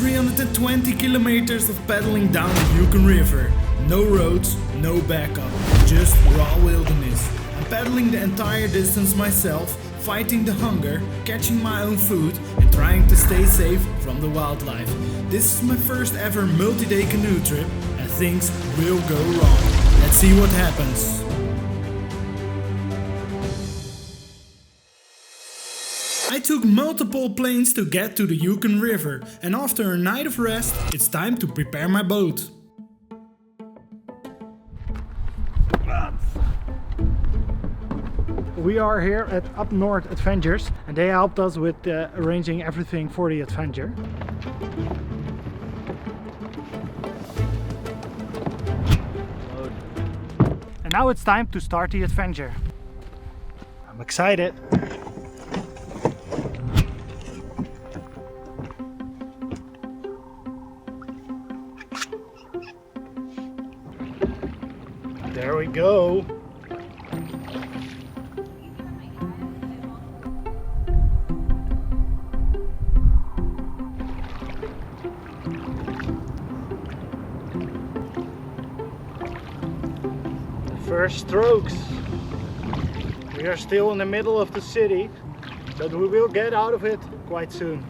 320 kilometers of paddling down the Yukon River. No roads, no backup, just raw wilderness. I'm paddling the entire distance myself, fighting the hunger, catching my own food and trying to stay safe from the wildlife. This is my first ever multi-day canoe trip and things will go wrong. Let's see what happens. I took multiple planes to get to the Yukon River, and after a night of rest, it's time to prepare my boat. We are here at Up North Adventures and they helped us with arranging everything for the adventure. And now it's time to start the adventure. I'm excited. There we go. First strokes. We are still in the middle of the city, but we will get out of it quite soon.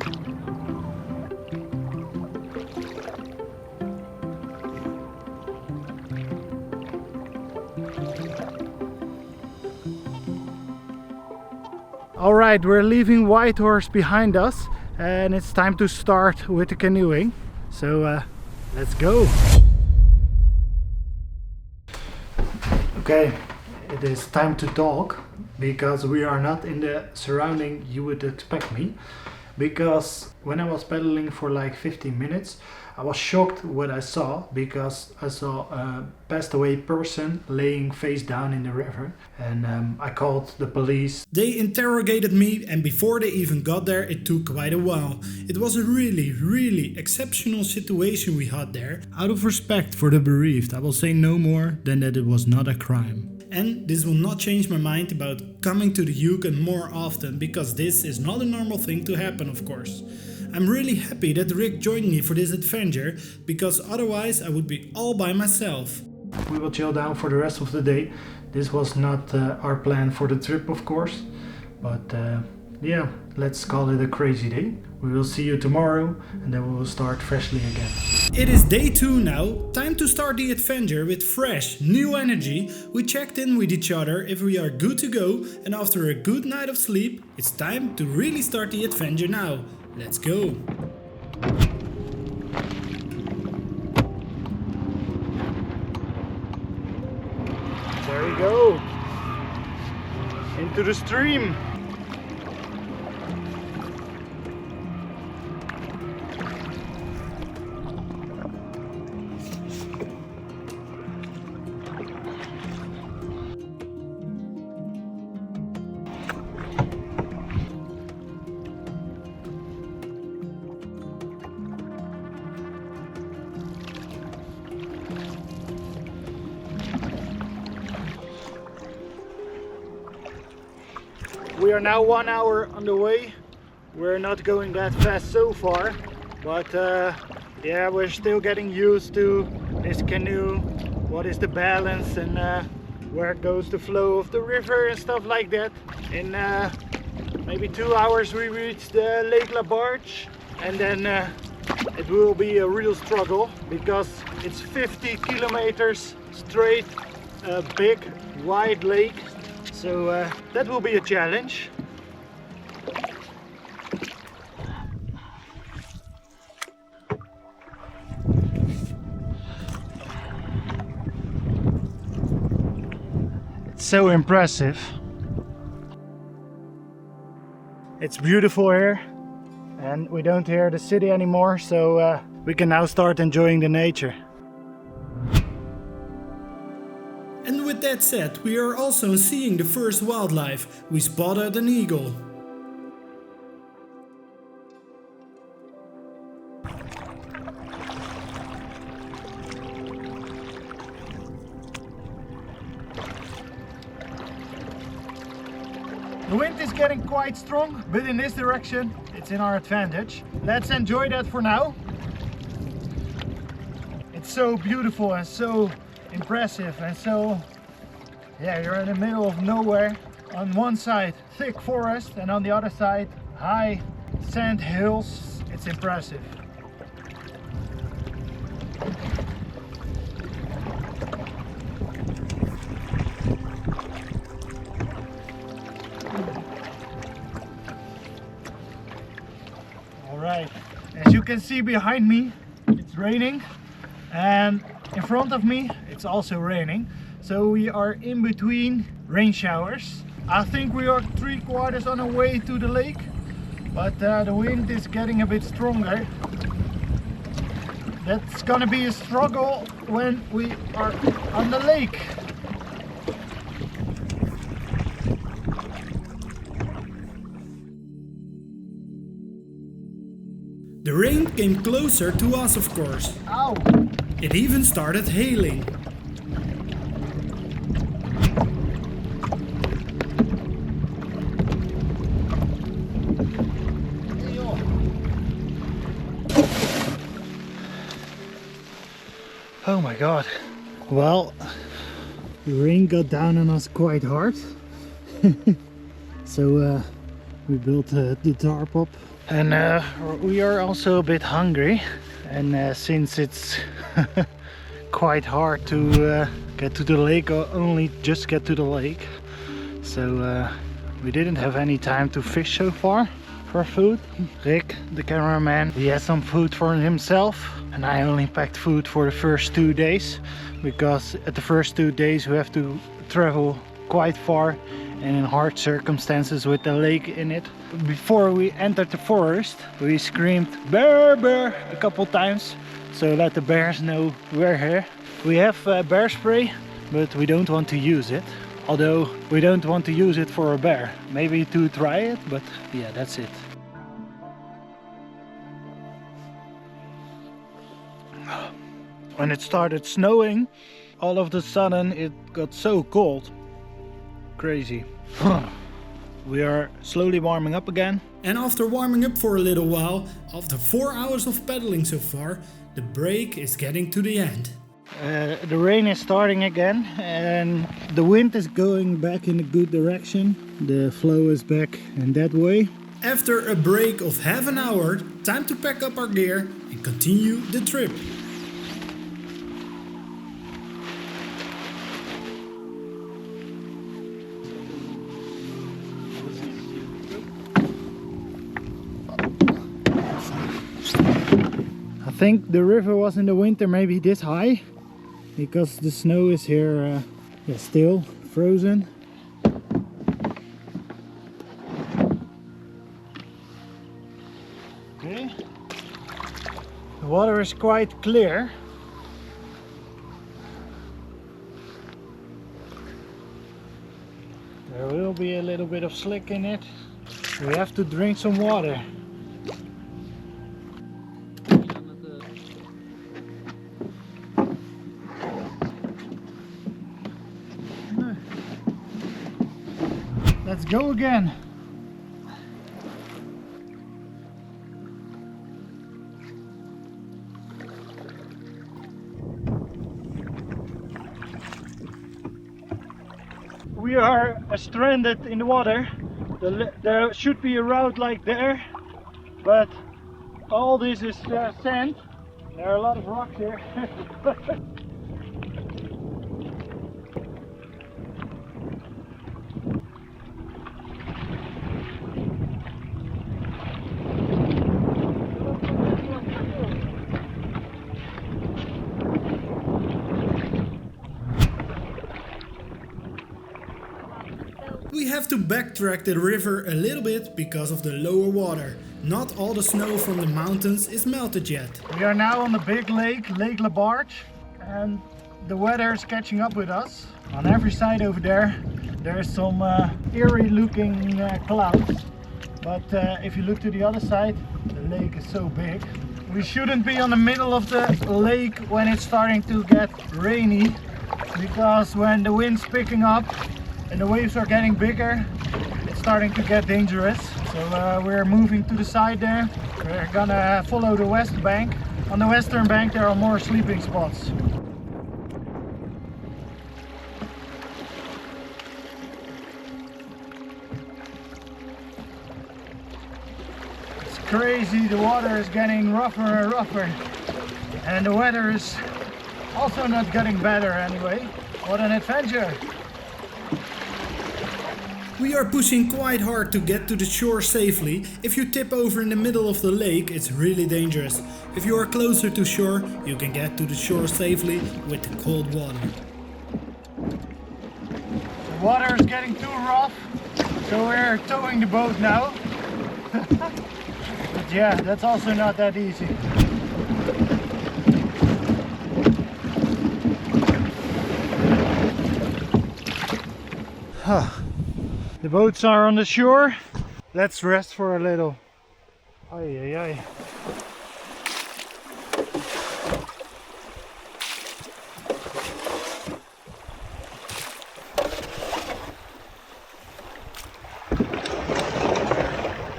Alright, we're leaving Whitehorse behind us and it's time to start with the canoeing. So let's go! Okay, it is time to talk because we are not in the surrounding you would expect me. Because when I was paddling for like 15 minutes, I was shocked what I saw because I saw a passed away person laying face down in the river, and I called the police. They interrogated me, and before they even got there it took quite a while. It was a really exceptional situation we had there. Out of respect for the bereaved, I will say no more than that it was not a crime. And this will not change my mind about coming to the Yukon more often, because this is not a normal thing to happen, of course. I'm really happy that Rick joined me for this adventure, because otherwise I would be all by myself. We will chill down for the rest of the day. This was not our plan for the trip, of course, but yeah, let's call it a crazy day. We will see you tomorrow and then we will start freshly again. It is day 2 now, time to start the adventure with fresh, new energy. We checked in with each other if we are good to go, and after a good night of sleep, it's time to really start the adventure now. Let's go! There we go! Into the stream! We are now 1 hour on the way. We're not going that fast so far, but yeah, we're still getting used to this canoe. What is the balance and where goes the flow of the river and stuff like that. In maybe 2 hours we reach Lake Labarge, and then it will be a real struggle because it's 50 kilometers straight, big wide lake. So that will be a challenge. It's so impressive. It's beautiful here and we don't hear the city anymore, so we can now start enjoying the nature. And with that said, we are also seeing the first wildlife. We spotted an eagle. The wind is getting quite strong, but in this direction it's in our advantage. Let's enjoy that for now. it's so beautiful and so impressive and so, yeah, you're in the middle of nowhere. On one side thick forest and on the other side high sand hills. It's impressive. Alright, as you can see behind me, it's raining, and in front of me it's also raining. So we are in between rain showers. I think we are 3/4 on our way to the lake, but the wind is getting a bit stronger. That's gonna be a struggle when we are on the lake. The rain came closer to us, of course. Ow! It even started hailing. Oh my god. Well, the rain got down on us quite hard. So we built the tarp up. And we are also a bit hungry. And since it's quite hard to get to the lake, or only just get to the lake. So we didn't have any time to fish so far for food. Rick, the cameraman, he has some food for himself. And I only packed food for the first 2 days, because at the first 2 days we have to travel quite far and in hard circumstances with the lake in it. Before we entered the forest, we screamed "bear, bear" a couple times, so that the bears know we're here. We have bear spray, but we don't want to use it. Although we don't want to use it for a bear. Maybe to try it, but yeah, that's it. When it started snowing, all of a sudden it got so cold. Crazy. We are slowly warming up again. And after warming up for a little while, after 4 hours of paddling so far, the break is getting to the end. The rain is starting again and the wind is going back in a good direction. The flow is back in that way. After a break of half an hour, time to pack up our gear and continue the trip. I think the river was in the winter maybe this high, because the snow is here still frozen. Okay. The water is quite clear. There will be a little bit of slick in it. We have to drink some water. Let's go again. We are stranded in the water. There should be a route like there, but all this is sand. There are a lot of rocks here. We have to backtrack the river a little bit because of the lower water. Not all the snow from the mountains is melted yet. We are now on the big lake, Lake Labarge, and the weather is catching up with us. On every side over there, there's some eerie looking clouds. But if you look to the other side, the lake is so big. We shouldn't be on the middle of the lake when it's starting to get rainy, because when the wind's picking up and the waves are getting bigger, it's starting to get dangerous. So we're moving to the side there. We're gonna follow the west bank. On the western bank there are more sleeping spots. It's crazy, the water is getting rougher and rougher. And the weather is also not getting better anyway. What an adventure! We are pushing quite hard to get to the shore safely. If you tip over in the middle of the lake, it's really dangerous. If you are closer to shore, you can get to the shore safely with the cold water. The water is getting too rough, so we're towing the boat now. But yeah, that's also not that easy. The boats are on the shore. Let's rest for a little. Ay, ay, ay.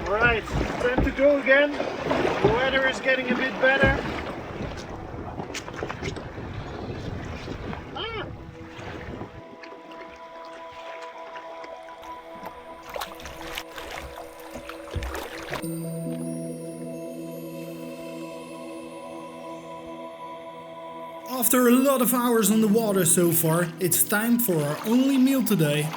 Alright, time to go again. The weather is getting a bit better. After a lot of hours on the water so far, it's time for our only meal today.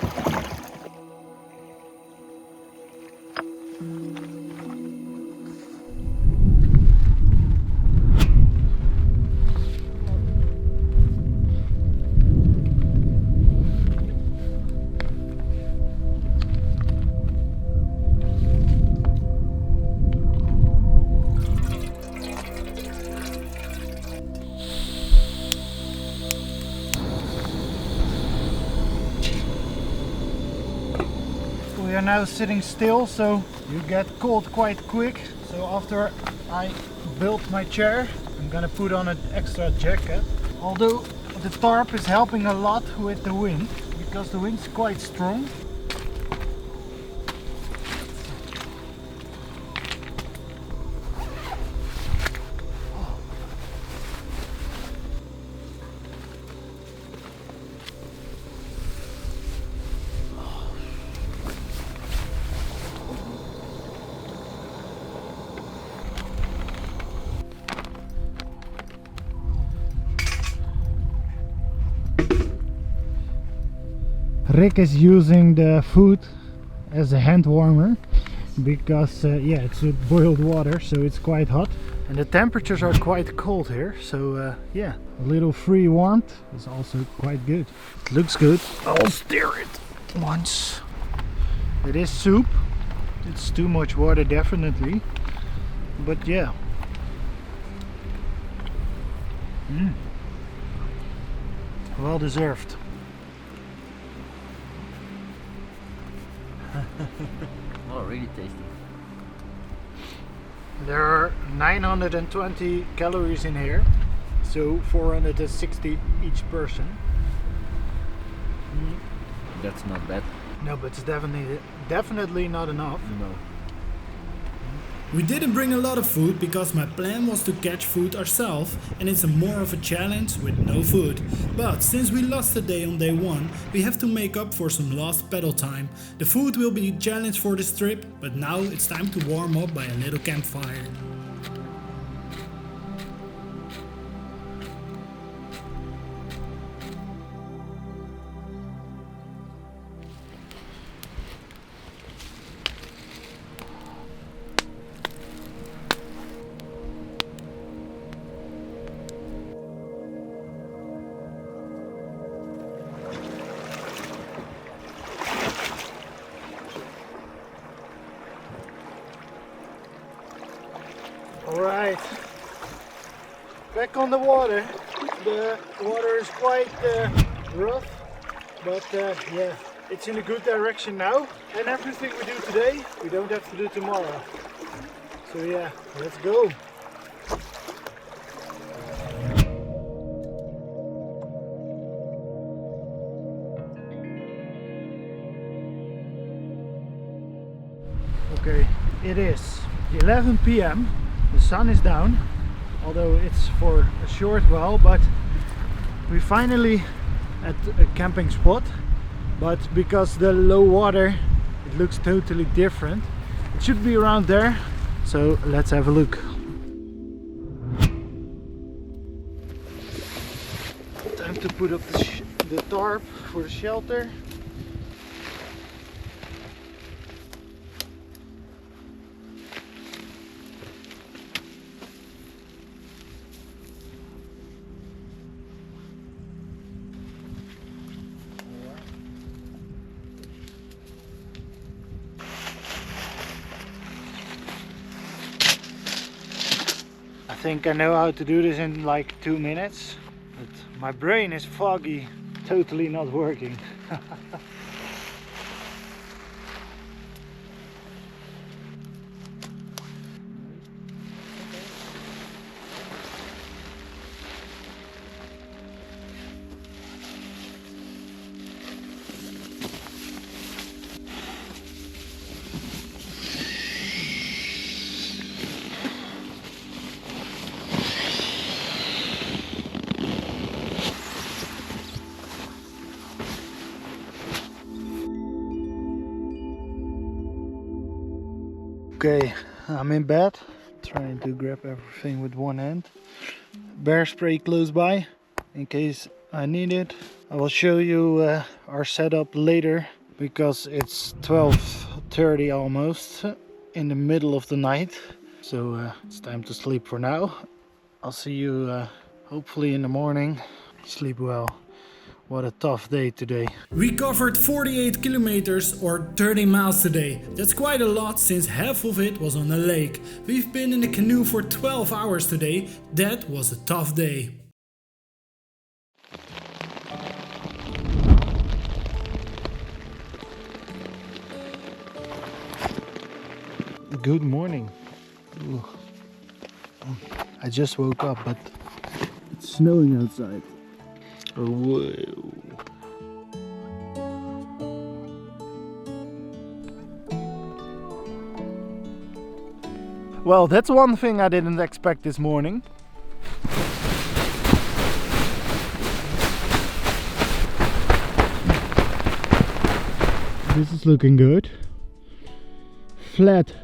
We are now sitting still, so you get cold quite quick. So after I built my chair, I'm gonna put on an extra jacket. Although the tarp is helping a lot with the wind, because the wind's quite strong. Rick is using the food as a hand warmer because yeah, it's with boiled water, so it's quite hot and the temperatures are quite cold here, so yeah, a little free warmth is also quite good. It looks good. I'll stir it once. It is soup. It's too much water definitely, but yeah. Well deserved. Oh, really tasty. There are 920 calories in here, so 460 each person. That's not bad. No, but it's definitely not enough. No. We didn't bring a lot of food because my plan was to catch food ourselves, and it's more of a challenge with no food. But since we lost a day on day one, we have to make up for some lost paddle time. The food will be a challenge for this trip, but now it's time to warm up by a little campfire. Alright, back on the water. The water is quite rough, but yeah, it's in a good direction now. And everything we do today, we don't have to do tomorrow. So yeah, let's go. Okay. 11 p.m. The sun is down, although it's for a short while, but we finally at a camping spot. But because the low water, it looks totally different. It should be around there, so let's have a look. Time to put up the tarp for the shelter. I think I know how to do this in like 2 minutes, but my brain is foggy, totally not working. Okay, I'm in bed, trying to grab everything with one hand. Bear spray close by, in case I need it. I will show you our setup later, because it's 12:30 almost, in the middle of the night. So it's time to sleep for now. I'll see you hopefully in the morning. Sleep well. What a tough day today. We covered 48 kilometers or 30 miles today. That's quite a lot since half of it was on the lake. We've been in the canoe for 12 hours today. That was a tough day. Good morning. Ooh. I just woke up, but it's snowing outside. Whoa. Well, that's one thing I didn't expect this morning. This is looking good. Flat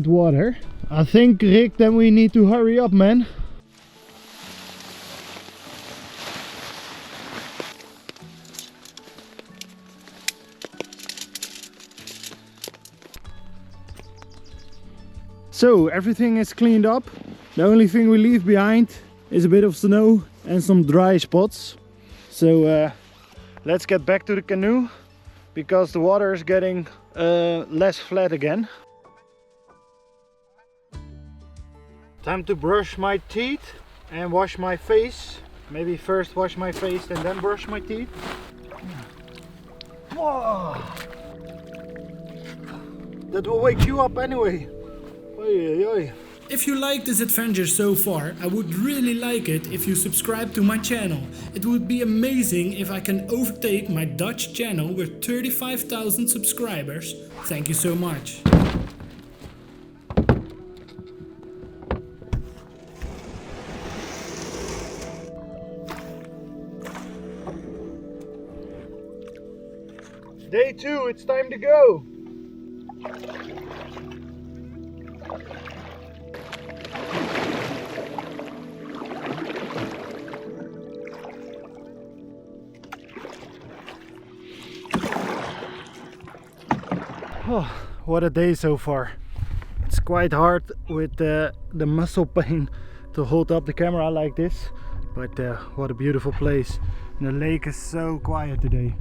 water. I think, Rick, then we need to hurry up, man. So everything is cleaned up. The only thing we leave behind is a bit of snow and some dry spots. So let's get back to the canoe, because the water is getting less flat again. Time to brush my teeth and wash my face. Maybe first wash my face and then brush my teeth. Whoa. That will wake you up anyway. Oy, oy, oy. If you like this adventure so far, I would really like it if you subscribe to my channel. It would be amazing if I can overtake my Dutch channel with 35,000 subscribers. Thank you so much. Day 2, it's time to go. Oh, what a day so far. It's quite hard with the muscle pain to hold up the camera like this, but what a beautiful place. And the lake is so quiet today,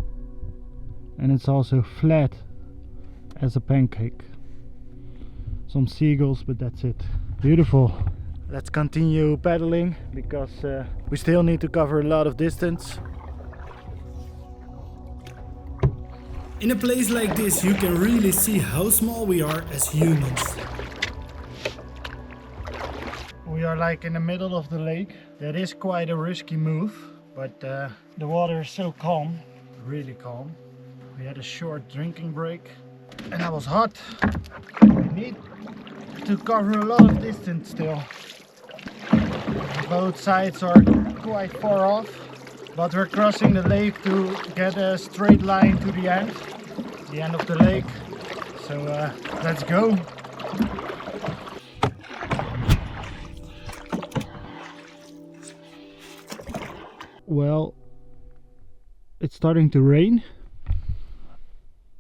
and it's also flat as a pancake. Some seagulls, but that's it. Beautiful. Let's continue paddling, because we still need to cover a lot of distance. In a place like this, you can really see how small we are as humans. We are like in the middle of the lake. That is quite a risky move, but the water is so calm, really calm. We had a short drinking break and I was hot. We need to cover a lot of distance still. Both sides are quite far off, but we're crossing the lake to get a straight line to the end of the lake. So let's go. Well, it's starting to rain.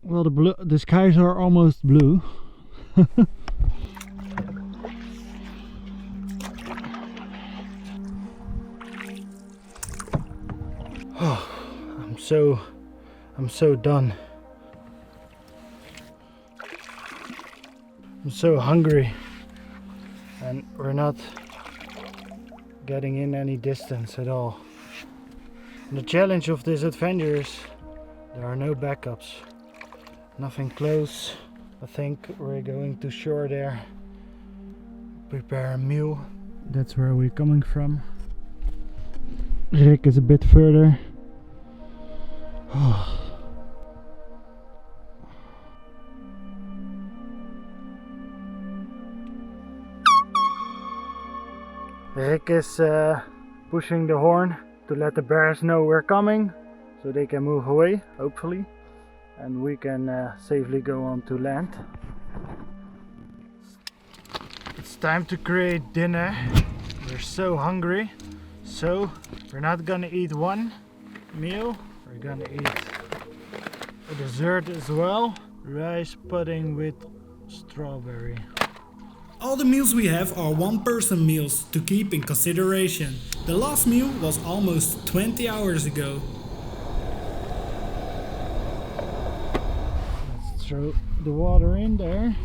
Well, the skies are almost blue. Oh, I'm so done. I'm so hungry, and we're not getting in any distance at all. And the challenge of this adventure is there are no backups, nothing close. I think we're going to shore there, prepare a meal. That's where we're coming from. Rick is a bit further. Rick is pushing the horn to let the bears know we're coming, so they can move away, hopefully, and we can safely go on to land. It's time to create dinner. We're so hungry, so we're not gonna eat one meal, we're gonna eat a dessert as well. Rice pudding with strawberry. All the meals we have are one-person meals to keep in consideration. The last meal was almost 20 hours ago. Let's throw the water in there.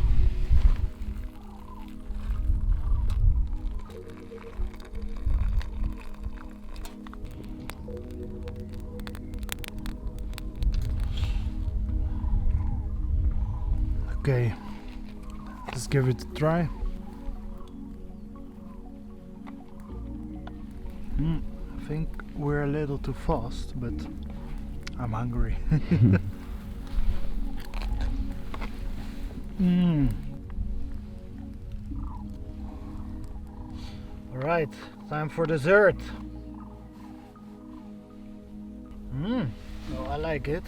Okay, let's give it a try. I think we're a little too fast, but I'm hungry. Alright, time for dessert. Oh, I like it.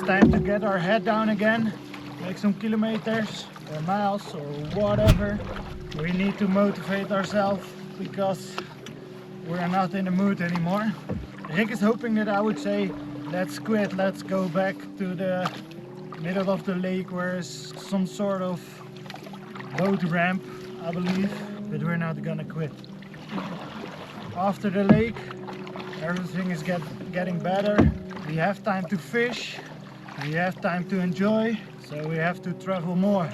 Time to get our head down again, make some kilometers or miles or whatever. We need to motivate ourselves because we're not in the mood anymore. Rick is hoping that I would say, let's quit, let's go back to the middle of the lake where is some sort of boat ramp, I believe, but we're not gonna quit. After the lake, everything is getting better. We have time to fish. We have time to enjoy, so we have to travel more.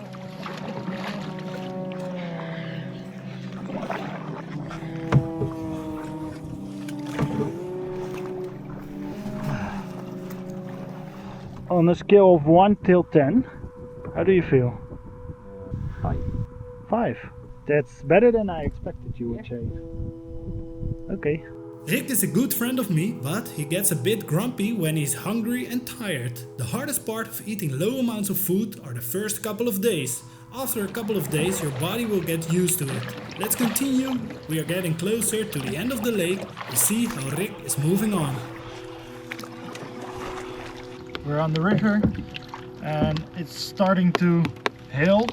On a scale of 1 till 10, how do you feel? 5. 5. That's better than I expected you would say. Okay. Rick is a good friend of me, but he gets a bit grumpy when he's hungry and tired. The hardest part of eating low amounts of food are the first couple of days. After a couple of days your body will get used to it. Let's continue. We are getting closer to the end of the lake to see how Rick is moving on. We're on the river and it's starting to hail.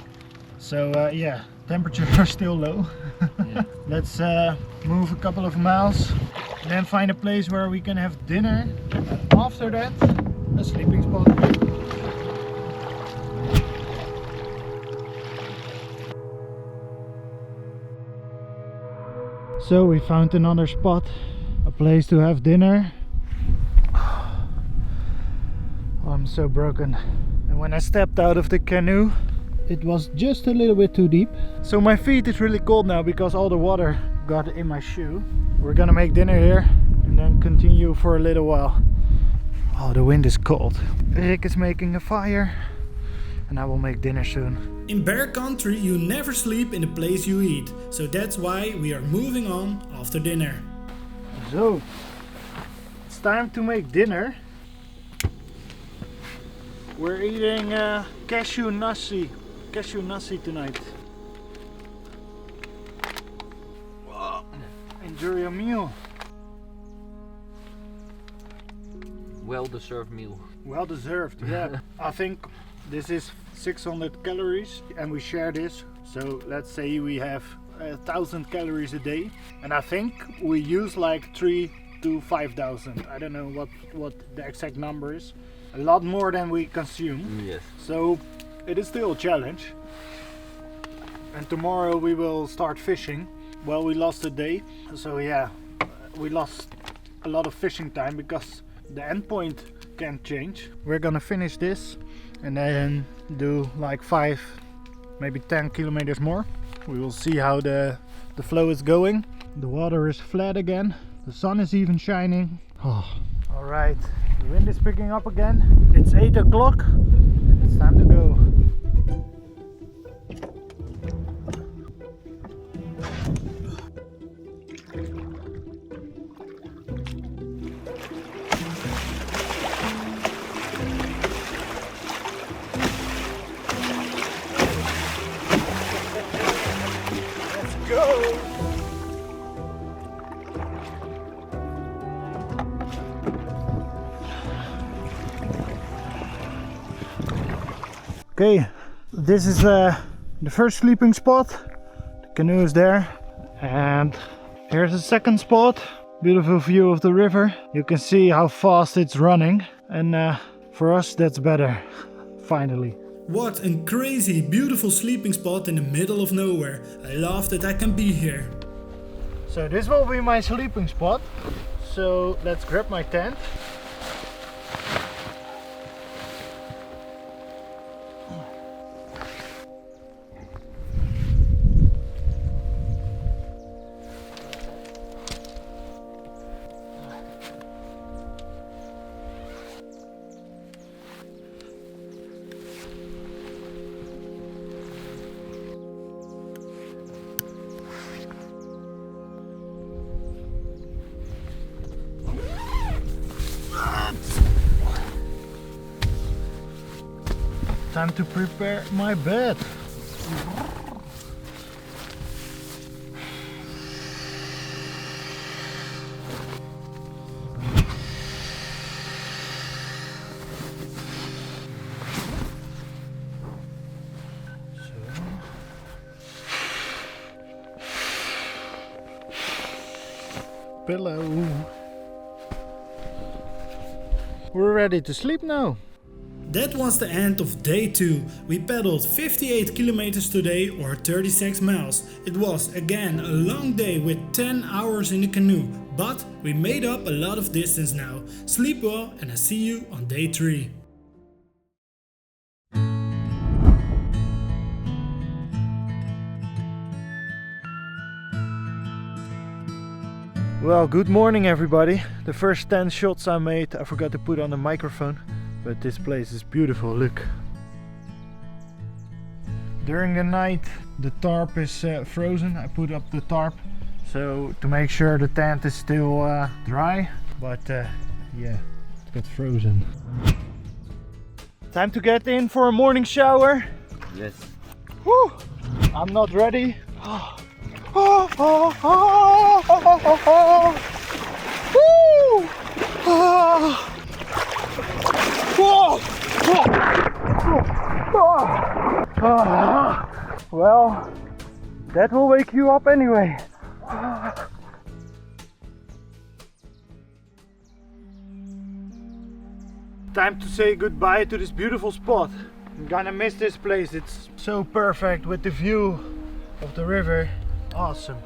So yeah, temperatures are still low. Yeah. Let's move a couple of miles, then find a place where we can have dinner, and after that a sleeping spot. So we found another spot, a place to have dinner. Oh, I'm so broken. And when I stepped out of the canoe, it was just a little bit too deep. So my feet is really cold now because all the water got in my shoe. We're gonna make dinner here and then continue for a little while. Oh, the wind is cold. Rick is making a fire and I will make dinner soon. In bear country you never sleep in the place you eat, so that's why we are moving on after dinner. So, it's time to make dinner. We're eating cashew nasi tonight. Enjoy your meal. Well deserved meal. Well deserved, yeah. I think this is 600 calories and we share this. So let's say we have 1,000 calories a day. And I think we use like 3 to 5,000. I don't know what the exact number is. A lot more than we consume. Yes. So it is still a challenge. And tomorrow we will start fishing. Well, we lost a day. So yeah, we lost a lot of fishing time because the endpoint can't change. We're gonna finish this and then do like 5, maybe 10 kilometers more. We will see how the flow is going. The water is flat again. The sun is even shining. Oh. All right, the wind is picking up again. It's 8 o'clock and it's time to go. Okay, this is the first sleeping spot. The canoe is there, and here's the second spot. Beautiful view of the river. You can see how fast it's running, and for us that's better. Finally. What a crazy beautiful sleeping spot in the middle of nowhere. I love that I can be here. So this will be my sleeping spot. So let's grab my tent. Time to prepare my bed. Pillow. We're ready to sleep now. That was the end of day 2. We paddled 58 kilometers today or 36 miles. It was again a long day with 10 hours in the canoe, but we made up a lot of distance now. Sleep well and I see you on day 3. Well, good morning everybody. The first 10 shots I made, I forgot to put on the microphone. But this place is beautiful, look. During the night the tarp is frozen. I put up the tarp so to make sure the tent is still dry. But yeah, it got frozen. Time to get in for a morning shower. Yes. Woo! I'm not ready. Well, that will wake you up anyway. Time to say goodbye to this beautiful spot. I'm gonna miss this place. It's so perfect with the view of the river. Awesome.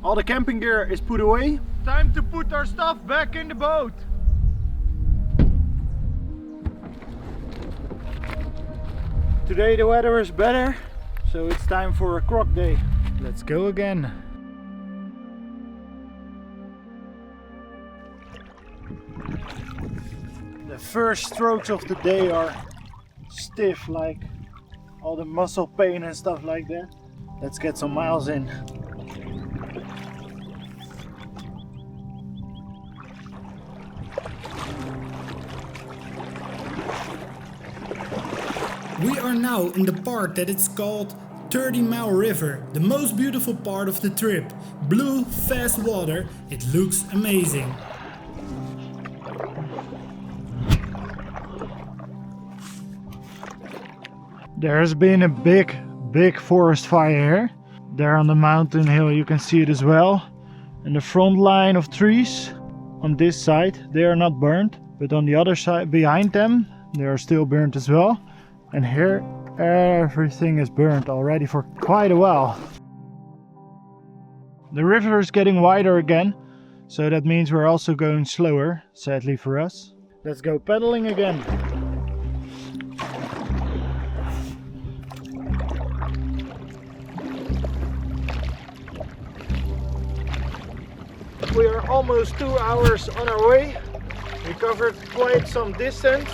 All the camping gear is put away. Time to put our stuff back in the boat. Today the weather is better, so it's time for a croc day. Let's go again. The first strokes of the day are stiff, like all the muscle pain and stuff like that. Let's get some miles in. We are now in the part that it's called 30-mile river, the most beautiful part of the trip. Blue, fast water, it looks amazing. There's been a big forest fire here. There on the mountain hill you can see it as well. And the front line of trees on this side, they are not burnt, but on the other side behind them they are still burnt as well. And here everything is burnt already for quite a while. The river is getting wider again, so that means we're also going slower, sadly for us. Let's go pedaling again. We are almost 2 hours on our way. We covered quite some distance,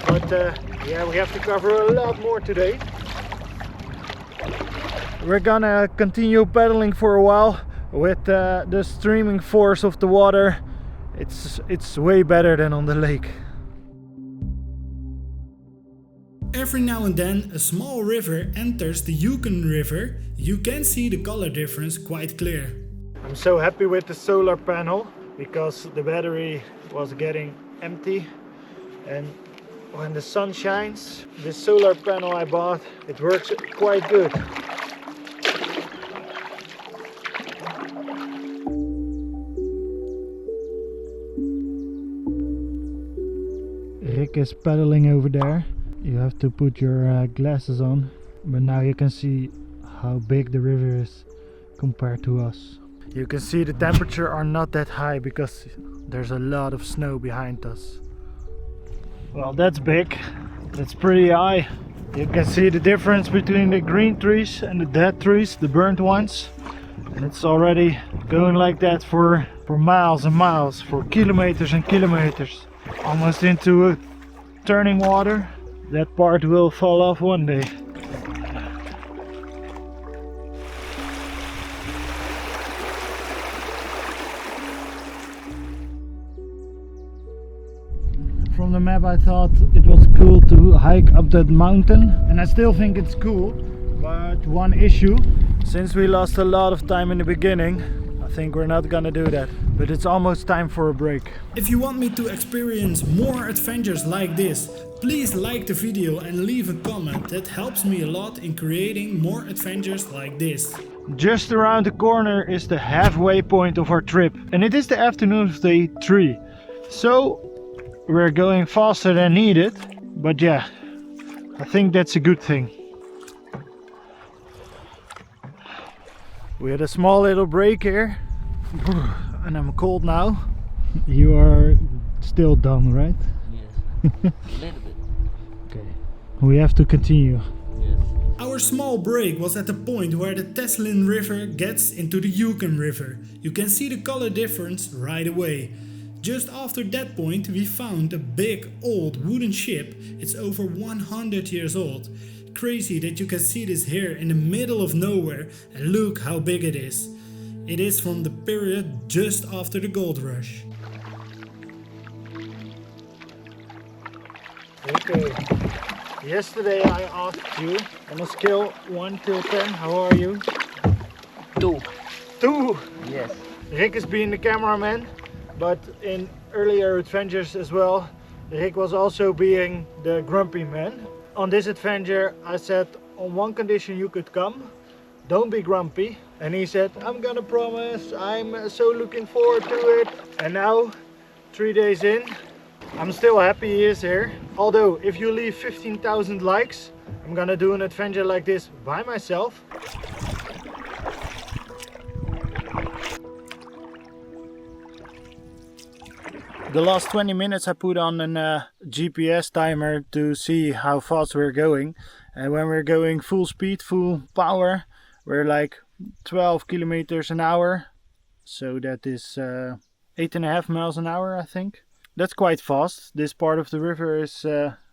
but yeah, we have to cover a lot more today. We're gonna continue pedaling for a while with the streaming force of the water. It's way better than on the lake. Every now and then a small river enters the Yukon River. You can see the color difference quite clear. I'm so happy with the solar panel because the battery was getting empty, and when the sun shines, this solar panel I bought, it works quite good. Rick is paddling over there. You have to put your glasses on, but now you can see how big the river is compared to us. You can see the temperature are not that high because there's a lot of snow behind us. Well, that's big. That's pretty high. You can see the difference between the green trees and the dead trees, the burnt ones. And it's already going like that for miles and miles, for kilometers and kilometers. Almost into turning water. That part will fall off one day. From the map I thought it was cool to hike up that mountain, and I still think it's cool, but one issue, since we lost a lot of time in the beginning, I think we're not gonna do that, but it's almost time for a break. If you want me to experience more adventures like this, please like the video and leave a comment. That helps me a lot in creating more adventures like this. Just around the corner is the halfway point of our trip, and it is the afternoon of day 3. So we're going faster than needed, but yeah, I think that's a good thing. We had a small little break here, and I'm cold now. You are still done, right? Yes, a little bit. Okay, we have to continue. Yes. Our small break was at the point where the Teslin River gets into the Yukon River. You can see the color difference right away. Just after that point we found a big old wooden ship. It's over 100 years old. Crazy that you can see this here in the middle of nowhere, and look how big it is. It is from the period just after the gold rush. Okay, yesterday I asked you on a scale 1 to 10, how are you? 2. 2! Yes. Rick is being the cameraman, but in earlier adventures as well, Rick was also being the grumpy man. On this adventure I said, on one condition you could come, don't be grumpy. And he said, I'm gonna promise, I'm so looking forward to it. And now, 3 days in, I'm still happy he is here. Although, if you leave 15,000 likes, I'm gonna do an adventure like this by myself. The last 20 minutes I put on a GPS timer to see how fast we're going, And when we're going full speed, full power, we're like 12 kilometers an hour. So that is 8.5 miles an hour, I think. That's quite fast. This part of the river is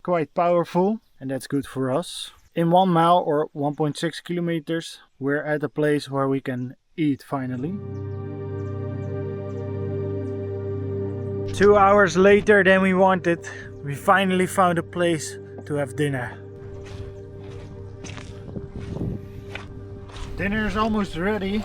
quite powerful, and that's good for us. In 1 mile or 1.6 kilometers, we're at a place where we can eat finally. 2 hours later than we wanted, we finally found a place to have dinner. Dinner is almost ready.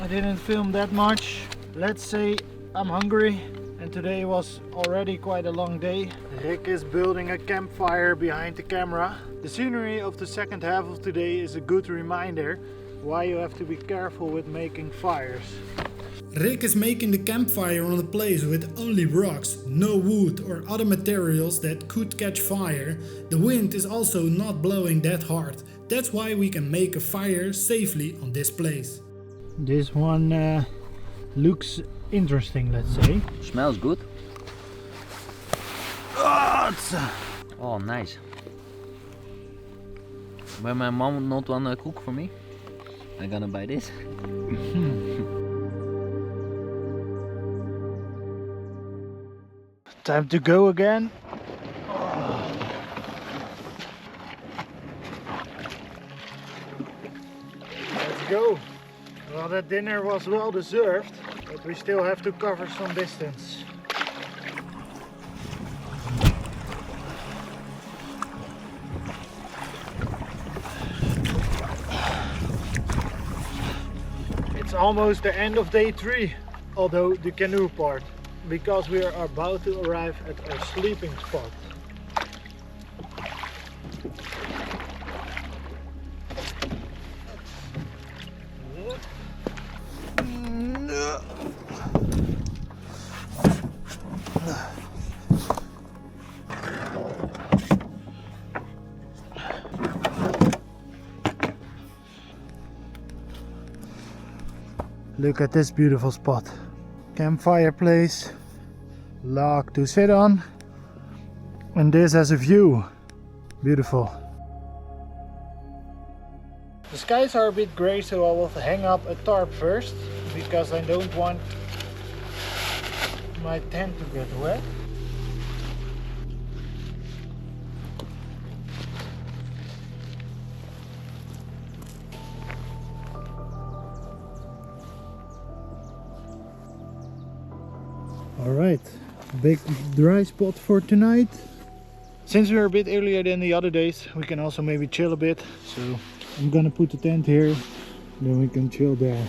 I didn't film that much. Let's say I'm hungry, and today was already quite a long day. Rick is building a campfire behind the camera. The scenery of the second half of today is a good reminder why you have to be careful with making fires. Rick is making the campfire on a place with only rocks, no wood or other materials that could catch fire. The wind is also not blowing that hard. That's why we can make a fire safely on this place. This one looks interesting, let's say. Smells good. Oh, Oh, nice. When my mom not wanna cook for me, I'm gonna buy this. time to go again. Let's go. Well, that dinner was well deserved, but we still have to cover some distance. It's almost the end of day 3, although the canoe part, because we are about to arrive at our sleeping spot. Look at this beautiful spot. Campfire place, log to sit on, and this as a view. Beautiful. The skies are a bit grey, so I will hang up a tarp first, because I don't want my tent to get wet. Alright, big dry spot for tonight. Since we're a bit earlier than the other days, we can also maybe chill a bit. So I'm gonna put the tent here, then we can chill there.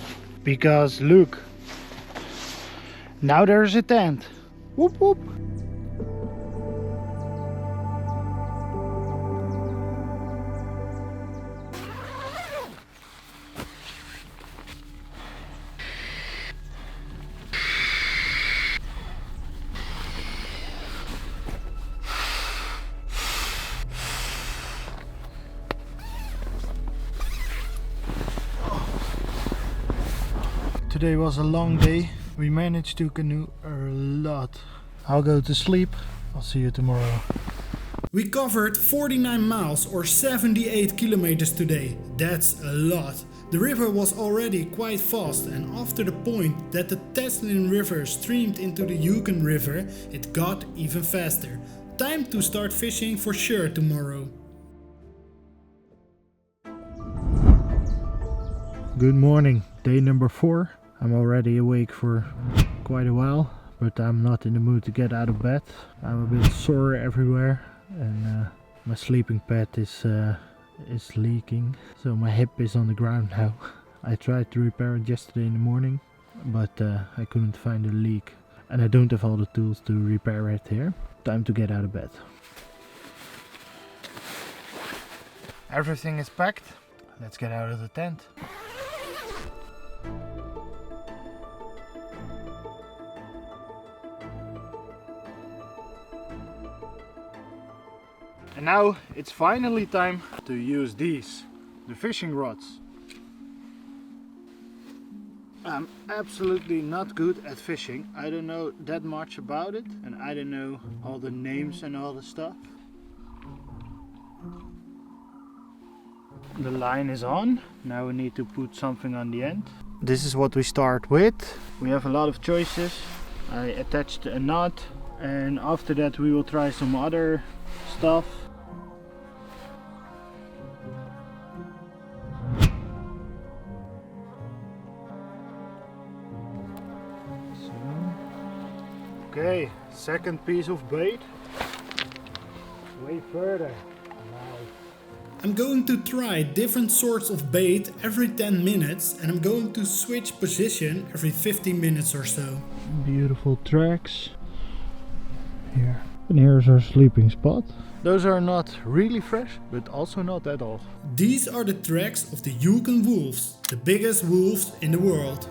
Because look, now there's a tent. Whoop whoop. Today was a long day. We managed to canoe a lot. I'll go to sleep. I'll see you tomorrow. We covered 49 miles or 78 kilometers today. That's a lot. The river was already quite fast, and after the point that the Teslin River streamed into the Yukon River, it got even faster. Time to start fishing for sure tomorrow. Good morning, day number 4. I'm already awake for quite a while, but I'm not in the mood to get out of bed. I'm a bit sore everywhere, and my sleeping pad is leaking, so my hip is on the ground now. I tried to repair it yesterday in the morning, but I couldn't find the leak, and I don't have all the tools to repair it here. Time to get out of bed. Everything is packed. Let's get out of the tent. And now it's finally time to use these, the fishing rods. I'm absolutely not good at fishing. I don't know that much about it, and I don't know all the names and all the stuff. The line is on. Now we need to put something on the end. This is what we start with. We have a lot of choices. I attached a knot, and after that we will try some other stuff. Okay, second piece of bait. Way further. I'm going to try different sorts of bait every 10 minutes and I'm going to switch position every 15 minutes or so. Beautiful tracks. Here. And here's our sleeping spot. Those are not really fresh, but also not at all. These are the tracks of the Yukon wolves, the biggest wolves in the world.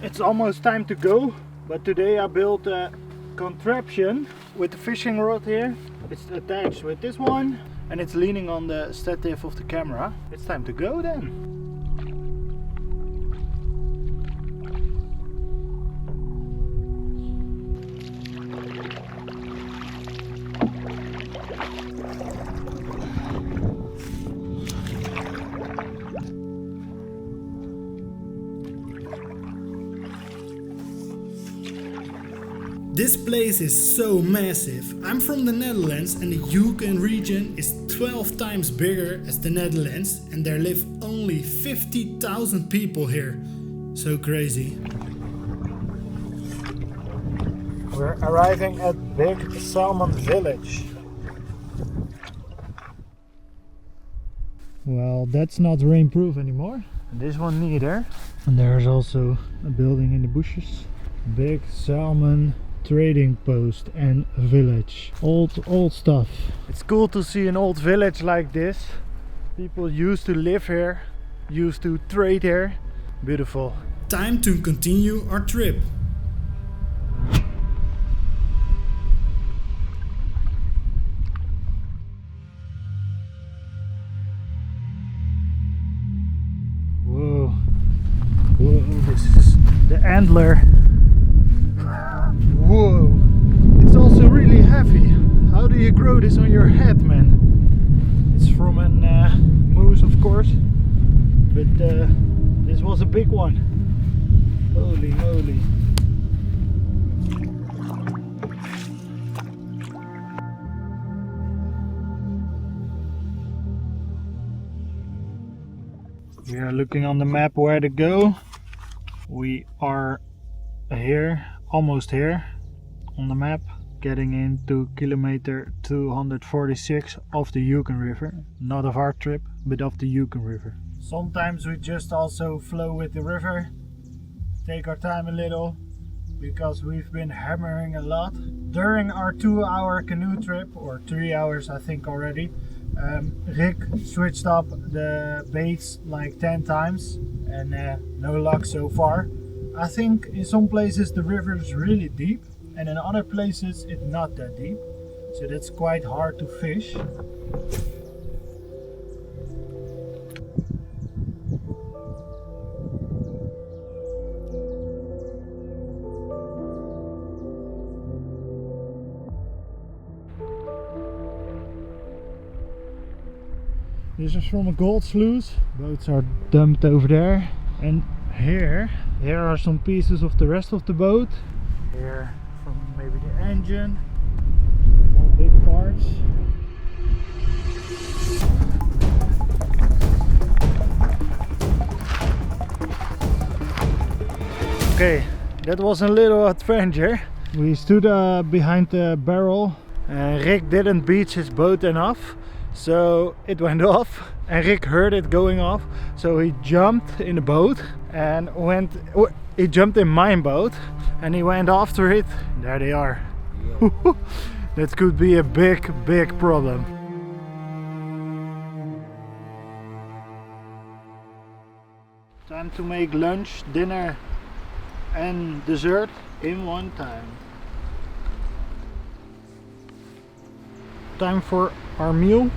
It's almost time to go, but today I built a contraption with the fishing rod here. It's attached with this one and it's leaning on the stative of the camera. It's time to go then. This place is so massive. I'm from the Netherlands and the Yukon region is 12 times bigger as the Netherlands and there live only 50,000 people here. So crazy. We're arriving at Big Salmon Village. Well, that's not rainproof anymore. And this one neither. And there's also a building in the bushes. Big Salmon trading post and village. Old stuff. It's cool to see an old village like this. People used to live here, used to trade here. Beautiful. Time to continue our trip. Whoa. Whoa, this is the antler. Whoa, it's also really heavy. How do you grow this on your head, man? It's from a moose, of course, but this was a big one. Holy moly. We are looking on the map where to go. We are here, almost here on the map, getting into kilometer 246 of the Yukon River. Not of our trip, but of the Yukon River. Sometimes we just also flow with the river, take our time a little, because we've been hammering a lot. During our 2-hour canoe trip, or 3 hours I think already, Rick switched up the baits like 10 times and no luck so far. I think in some places the river is really deep and in other places it's not that deep, so that's quite hard to fish. This is from a gold sluice. Boats are dumped over there, and here are some pieces of the rest of the boat. Here from maybe the engine, more big parts. Okay, that was a little adventure. We stood behind the barrel. Rick didn't beach his boat enough, so it went off, and Rick heard it going off, so he jumped in the boat and he jumped in my boat and he went after it. There they are. Yeah. That could be a big problem. Time to make lunch, dinner and dessert in one time. Time for our meal.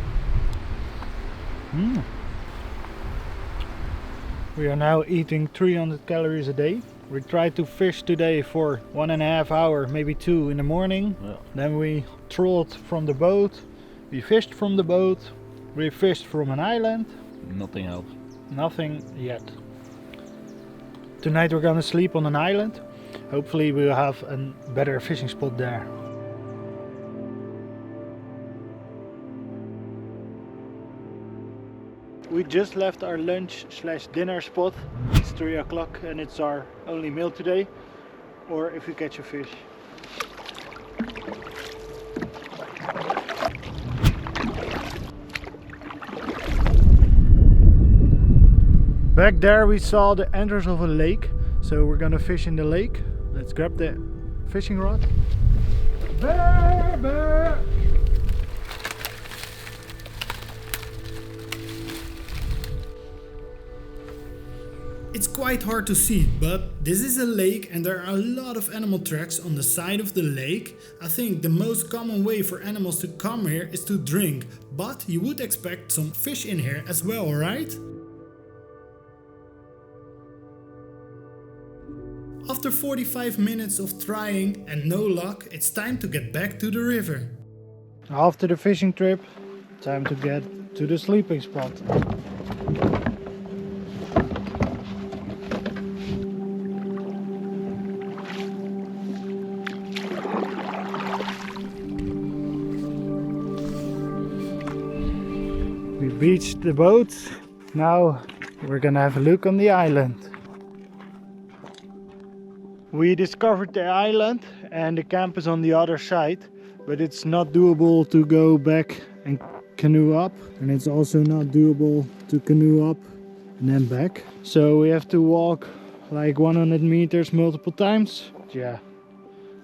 We are now eating 300 calories a day. We tried to fish today for 1.5 hours, maybe 2 in the morning. Yeah. Then we trolled from the boat. We fished from the boat. We fished from an island. Nothing helps. Nothing yet. Tonight we're gonna sleep on an island. Hopefully we'll have a better fishing spot there. We just left our lunch/dinner spot. It's 3 o'clock and it's our only meal today. Or if we catch a fish. Back there we saw the entrance of a lake. So we're gonna fish in the lake. Let's grab the fishing rod. Bear, bear. It's quite hard to see, but this is a lake and there are a lot of animal tracks on the side of the lake. I think the most common way for animals to come here is to drink, but you would expect some fish in here as well, right? After 45 minutes of trying and no luck, it's time to get back to the river. After the fishing trip, time to get to the sleeping spot. We beached the boat. Now we're gonna have a look on the island. We discovered the island and the camp is on the other side, but it's not doable to go back and canoe up, and it's also not doable to canoe up and then back. So we have to walk like 100 meters multiple times. Yeah,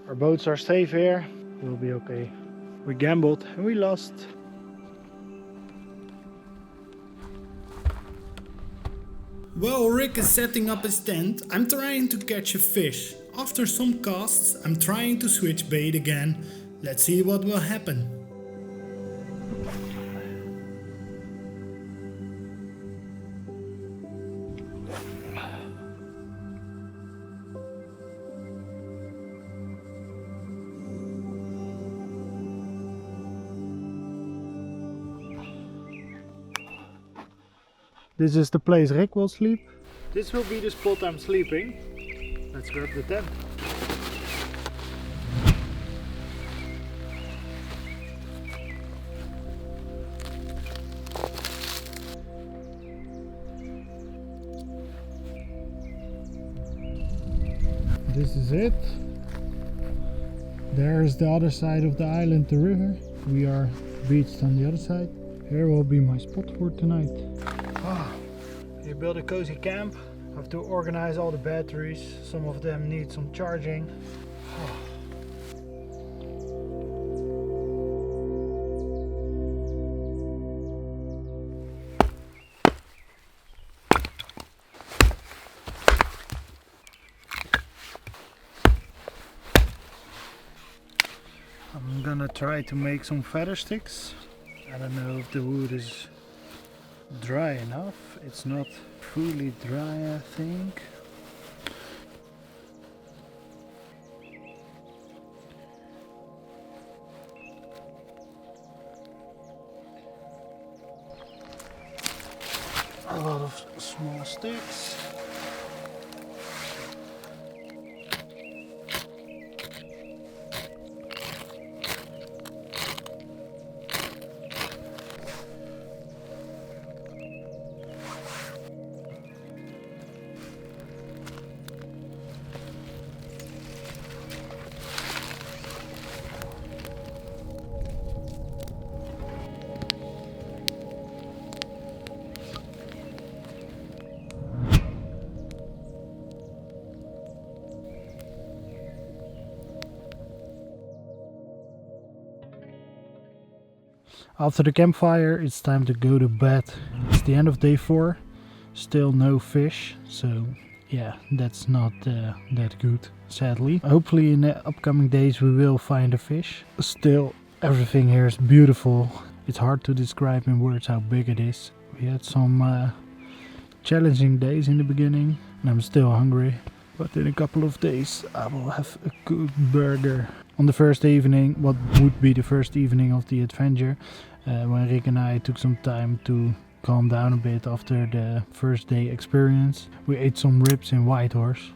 our boats are safe here, we'll be okay. We gambled and we lost. While Rick is setting up his tent, I'm trying to catch a fish. After some casts, I'm trying to switch bait again. Let's see what will happen. This is the place Rick will sleep. This will be the spot I'm sleeping. Let's grab the tent. This is it. There is the other side of the island, the river. We are beached on the other side. Here will be my spot for tonight. You build a cozy camp. Have to organize all the batteries. Some of them need some charging. I'm gonna try to make some feather sticks. I don't know if the wood is dry enough. It's not fully dry, I think. A lot of small sticks. After the campfire, it's time to go to bed. It's the end of day 4. Still no fish, so yeah, that's not that good, sadly. Hopefully in the upcoming days we will find a fish. Still, everything here is beautiful. It's hard to describe in words how big it is. We had some challenging days in the beginning and I'm still hungry. But in a couple of days I will have a good burger. On the first evening, what would be the first evening of the adventure, when Rick and I took some time to calm down a bit after the first day experience, we ate some ribs in Whitehorse.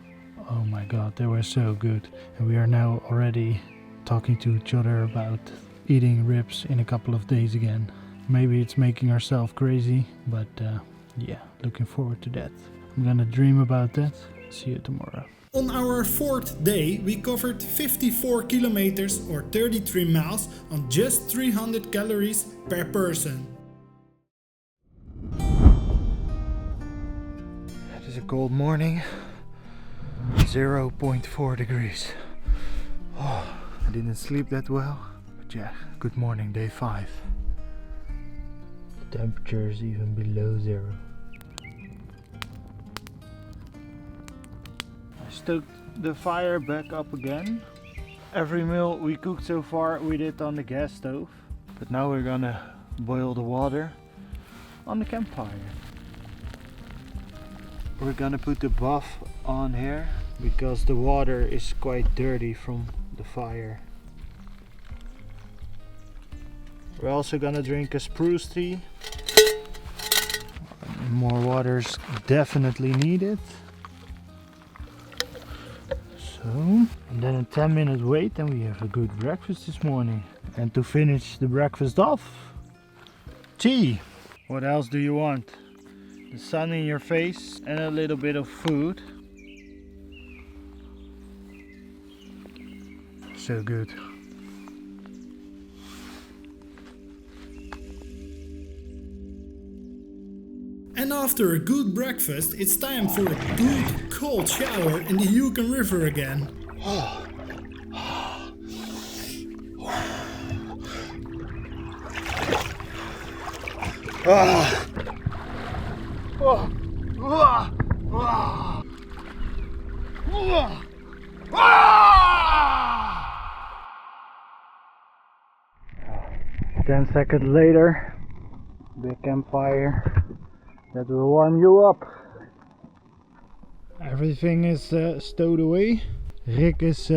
Oh my god, they were so good. And we are now already talking to each other about eating ribs in a couple of days again. Maybe it's making ourselves crazy, but yeah, looking forward to that. I'm gonna dream about that. See you tomorrow. On our fourth day, we covered 54 kilometers or 33 miles on just 300 calories per person. It is a cold morning, 0.4 degrees. Oh, I didn't sleep that well, but yeah, good morning, day 5. The temperature is even below 0. I stoked the fire back up again. Every meal we cooked so far we did on the gas stove, but now we're gonna boil the water on the campfire. We're gonna put the buff on here because the water is quite dirty from the fire. We're also gonna drink a spruce tea. More water's definitely needed. So, and then a 10-minute wait and we have a good breakfast this morning. And to finish the breakfast off, tea. What else do you want? The sun in your face and a little bit of food. So good. And after a good breakfast, it's time for a good cold shower in the Yukon River again. Ten seconds later, big campfire that will warm you up. Everything is stowed away. Rick is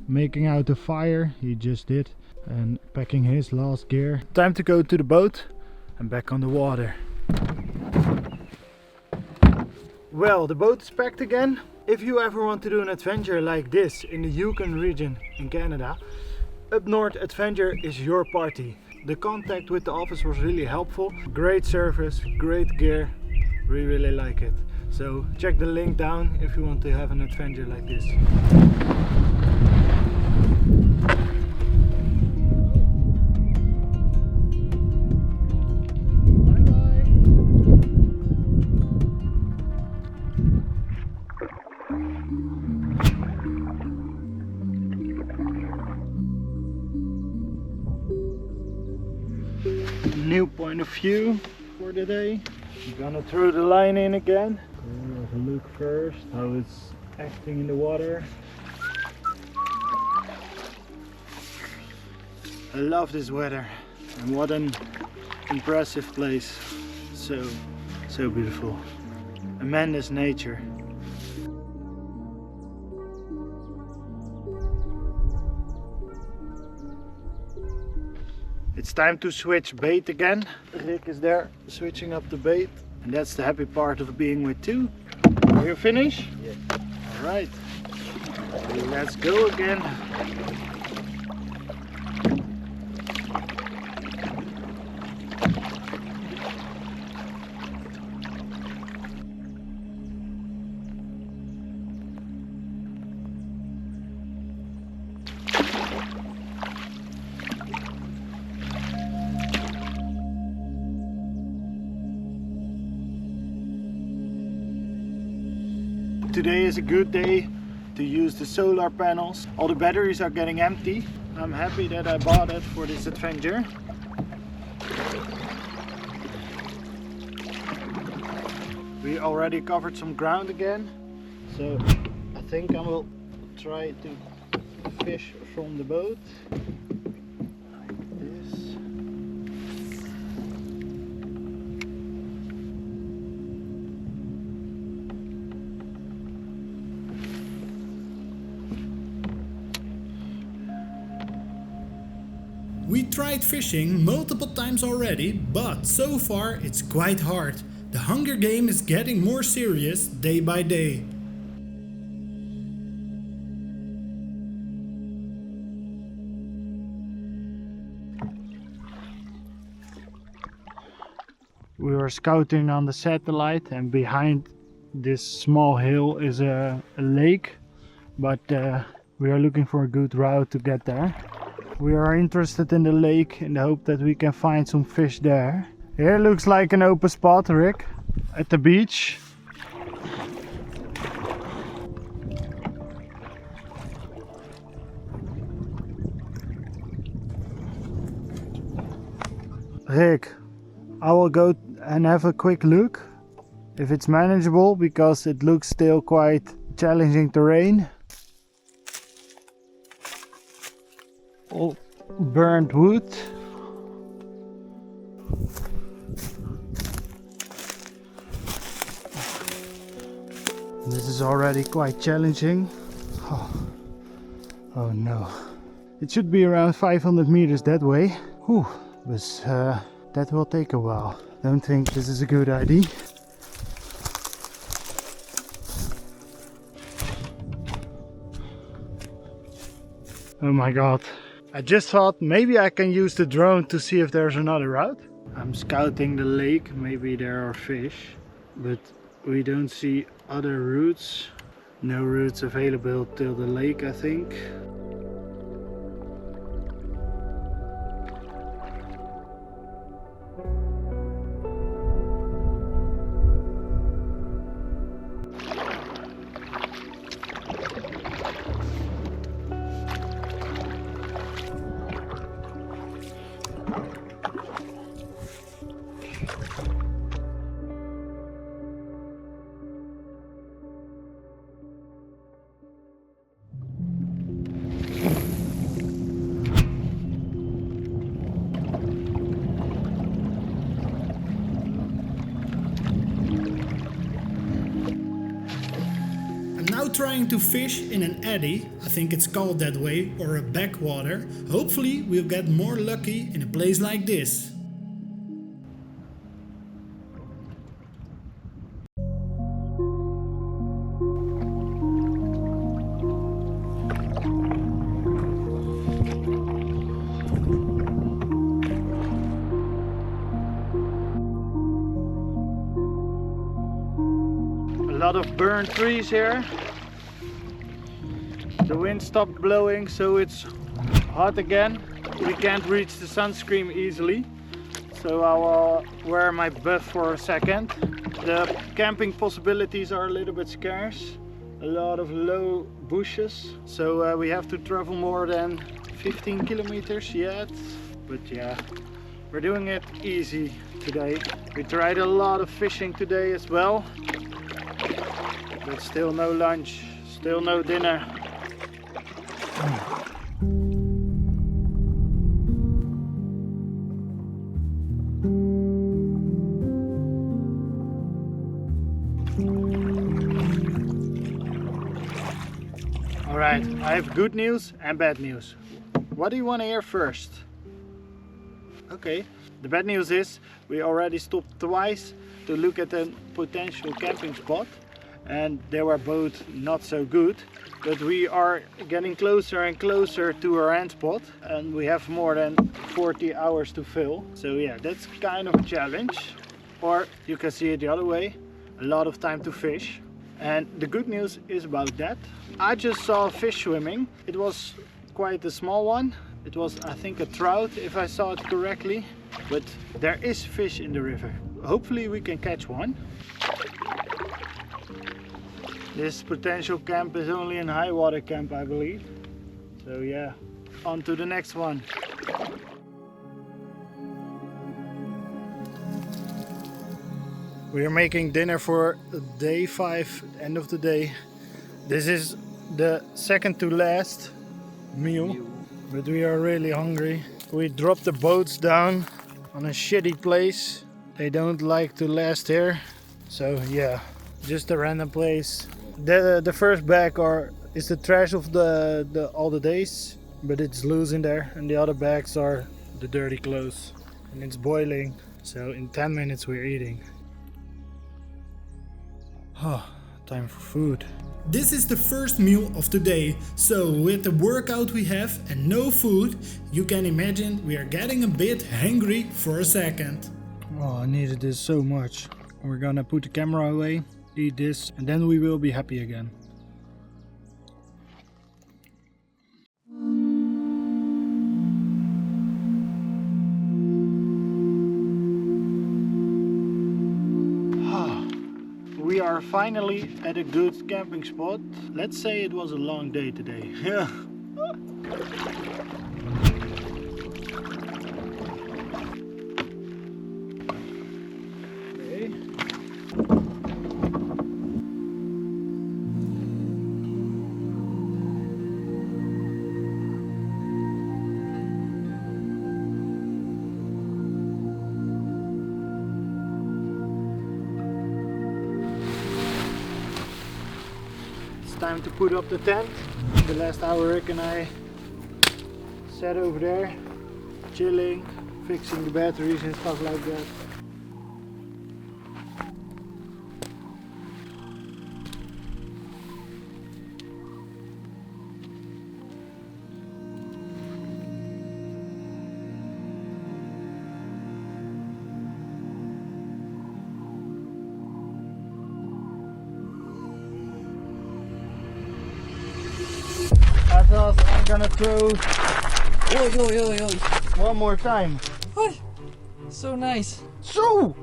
making out a fire, he just did, and packing his last gear. Time to go to the boat and back on the water. Well, the boat is packed again. If you ever want to do an adventure like this in the Yukon region in Canada, Up North Adventure is your party. The contact with the office was really helpful. Great service, great gear. We really like it. So check the link down if you want to have an adventure like this. New point of view for the day. I'm gonna throw the line in again. We'll have a look first how it's acting in the water. I love this weather and what an impressive place. So beautiful. Tremendous nature. It's time to switch bait again. Rick is there switching up the bait. And that's the happy part of being with two. Are you finished? Yes. Alright. Let's go again. Today is a good day to use the solar panels. All the batteries are getting empty. I'm happy that I bought it for this adventure. We already covered some ground again, so I think I will try to fish from the boat. Like this. We tried fishing multiple times already, but so far it's quite hard. The hunger game is getting more serious day by day. We were scouting on the satellite, and behind this small hill is a lake, but we are looking for a good route to get there. We are interested in the lake in the hope that we can find some fish there. Here looks like an open spot, Rick, at the beach. Rick, I will go and have a quick look if it's manageable, because it looks still quite challenging terrain. All burnt wood. This is already quite challenging. Oh no. It should be around 500 meters that way. Whew, but that will take a while. Don't think this is a good idea. Oh my god. I just thought maybe I can use the drone to see if there's another route. I'm scouting the lake, maybe there are fish, but we don't see other routes. No routes available till the lake, I think. Now trying to fish in an eddy, I think it's called that way, or a backwater. Hopefully we'll get more lucky in a place like this. A lot of burnt trees here. The wind stopped blowing, so it's hot again. We can't reach the sunscreen easily, so I will wear my buff for a second. The camping possibilities are a little bit scarce. A lot of low bushes, so we have to travel more than 15 kilometers yet. But yeah, we're doing it easy today. We tried a lot of fishing today as well, but still no lunch, still no dinner. Alright, I have good news and bad news. What do you want to hear first? Okay, the bad news is we already stopped twice to look at a potential camping spot, and they were both not so good, but we are getting closer and closer to our end spot, and we have more than 40 hours to fill. So yeah, that's kind of a challenge. Or you can see it the other way, a lot of time to fish. And the good news is about that, I just saw a fish swimming. It was quite a small one. It was, I think, a trout, if I saw it correctly. But there is fish in the river. Hopefully we can catch one. This potential camp is only in high water camp, I believe. So yeah, on to the next one. We are making dinner for day 5, end of the day. This is the second to last meal, but we are really hungry. We dropped the boats down on a shitty place. They don't like to last here. So yeah, just a random place. The first bag is the trash of all the days, but it's loose in there, and the other bags are the dirty clothes. And it's boiling, so in 10 minutes we're eating. Oh, time for food. This is the first meal of the day, so with the workout we have and no food, you can imagine we are getting a bit hungry for a second. Oh, I needed this so much. We're gonna put the camera away, eat this, and then we will be happy again. We are finally at a good camping spot. Let's say it was a long day today. Yeah. Okay. Time to put up the tent. The last hour Rick and I sat over there, chilling, fixing the batteries and stuff like that. I thought I'm gonna throw one more time. Oh, so nice. So,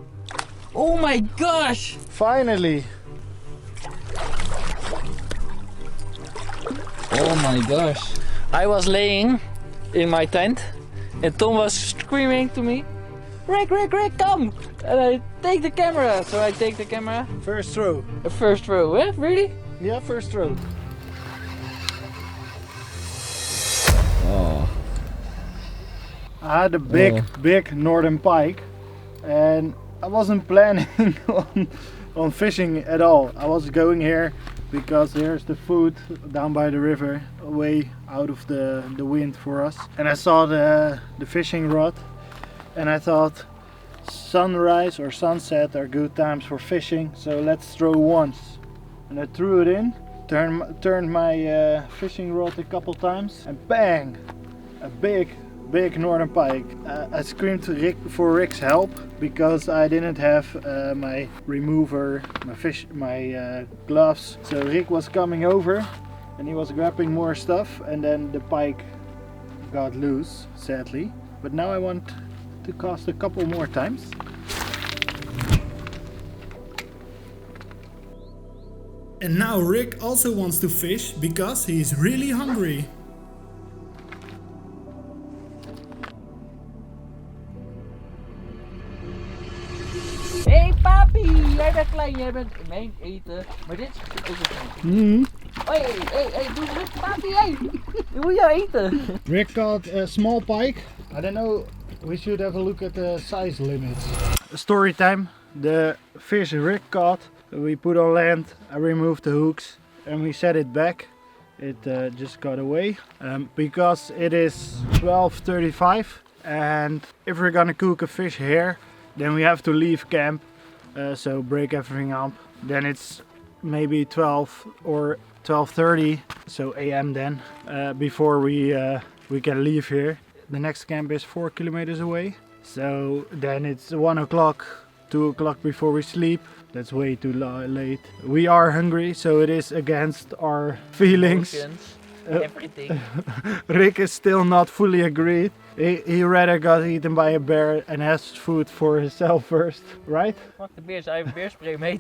Oh my gosh! finally. Oh my gosh. I was laying in my tent and Tom was screaming to me, Rick, Rick, Rick, come! And I take the camera. So I take the camera. First throw. First row, eh? Really? Yeah, first throw. Oh. I had a big northern pike and I wasn't planning on fishing at all. I was going here because there's the food down by the river, way out of the wind for us. And I saw the fishing rod and I thought sunrise or sunset are good times for fishing, so let's throw once. And I threw it in, turned my fishing rod a couple times and bang! A big northern pike. I screamed to Rick for Rick's help because I didn't have my remover, my gloves. So Rick was coming over and he was grabbing more stuff and then the pike got loose, sadly. But now I want to cast a couple more times. And now Rick also wants to fish because he is really hungry. Hey papi, jij bent klein, jij bent mijn eten. Maar dit is ook het. Hey, doe het papi, hey. Je moet jou eten. Rick caught a small pike. I don't know, we should have a look at the size limits. Story time. The fish Rick caught, we put on land, I removed the hooks and we set it back. It just got away because it is 12:35 and if we're gonna cook a fish here then we have to leave camp, so break everything up. Then it's maybe 12 or 12:30, so AM then, before we can leave here. The next camp is 4 kilometers away, so then it's 1 o'clock, 2 o'clock before we sleep. That's way too late. We are hungry, so it is against our feelings. Emotions, everything. Rick is still not fully agreed. He rather got eaten by a bear and has food for himself first, right? Fuck de beers, hij heeft beerspray mee.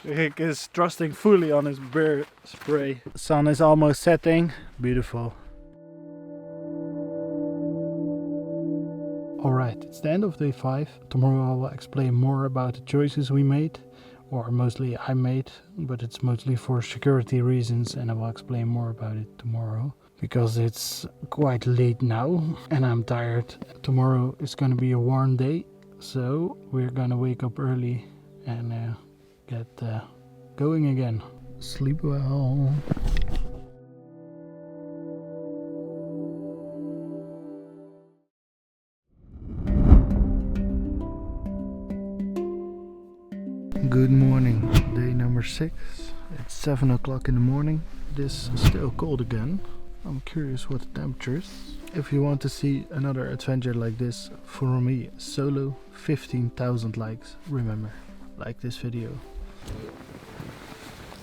Rick is trusting fully on his bear spray. Sun is almost setting. Beautiful. Alright, it's the end of day 5. Tomorrow I will explain more about the choices we made. Or mostly I made, but it's mostly for security reasons and I will explain more about it tomorrow. Because it's quite late now and I'm tired. Tomorrow is gonna be a warm day, so we're gonna wake up early and get going again. Sleep well. Good morning, day number 6. It's 7 o'clock in the morning. It is still cold again. I'm curious what the temperature is. If you want to see another adventure like this for me solo, 15,000 likes. Remember, like this video.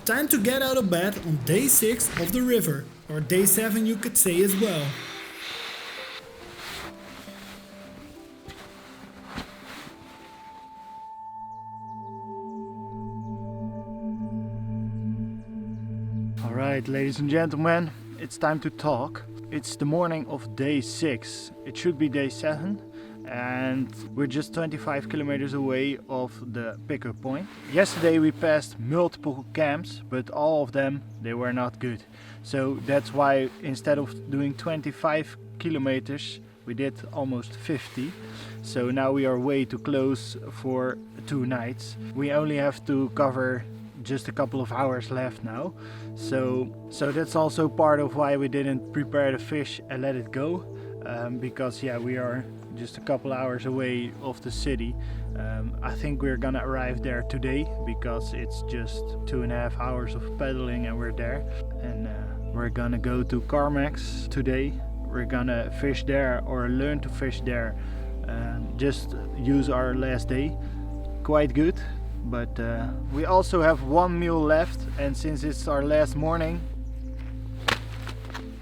Time to get out of bed on day 6 of the river, or day 7 you could say as well. Alright, ladies and gentlemen, it's time to talk. It's the morning of day 6. It should be day 7. And we're just 25 kilometers away of the pickup point. Yesterday we passed multiple camps, but all of them, they were not good. So that's why instead of doing 25 kilometers, we did almost 50. So now we are way too close for 2 nights. We only have to cover just a couple of hours left now. So that's also part of why we didn't prepare the fish and let it go. Because yeah, we are just a couple hours away of the city. I think we're gonna arrive there today because it's just 2.5 hours of pedaling and we're there. And we're gonna go to Carmax today. We're gonna fish there or learn to fish there. Just use our last day. Quite good, but we also have 1 meal left, and since it's our last morning,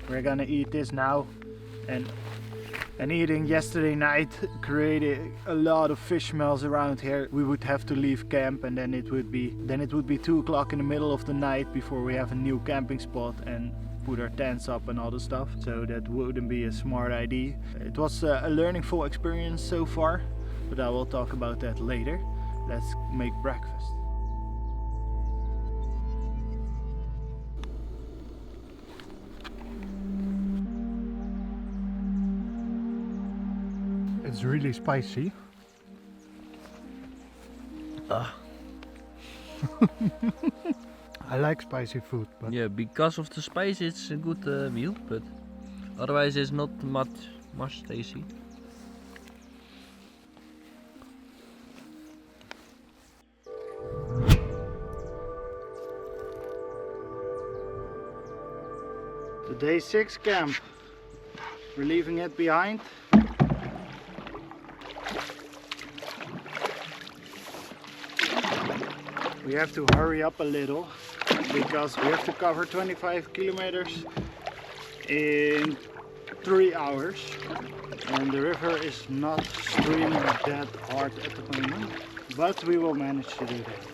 we're gonna eat this now. And eating yesterday night created a lot of fish smells around here. We would have to leave camp, and then it would be 2 o'clock in the middle of the night before we have a new camping spot and put our tents up and all the stuff. So that wouldn't be a smart idea. It was a learning full experience so far, but I will talk about that later. Let's make breakfast. It's really spicy. I like spicy food, but Yeah, because of the spice it's a good meal, but otherwise it's not much tasty. the day 6 camp, we're leaving it behind. We have to hurry up a little because we have to cover 25 kilometers in 3 hours, and the river is not streaming that hard at the moment, but we will manage to do that.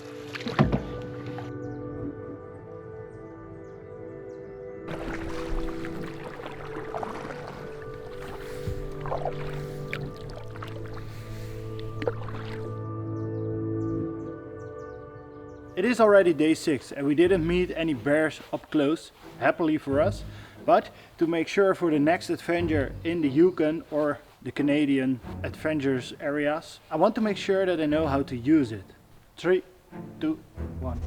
It is already day 6 and we didn't meet any bears up close, happily for us. But to make sure for the next adventure in the Yukon or the Canadian adventures areas, I want to make sure that I know how to use it. 3, 2, 1.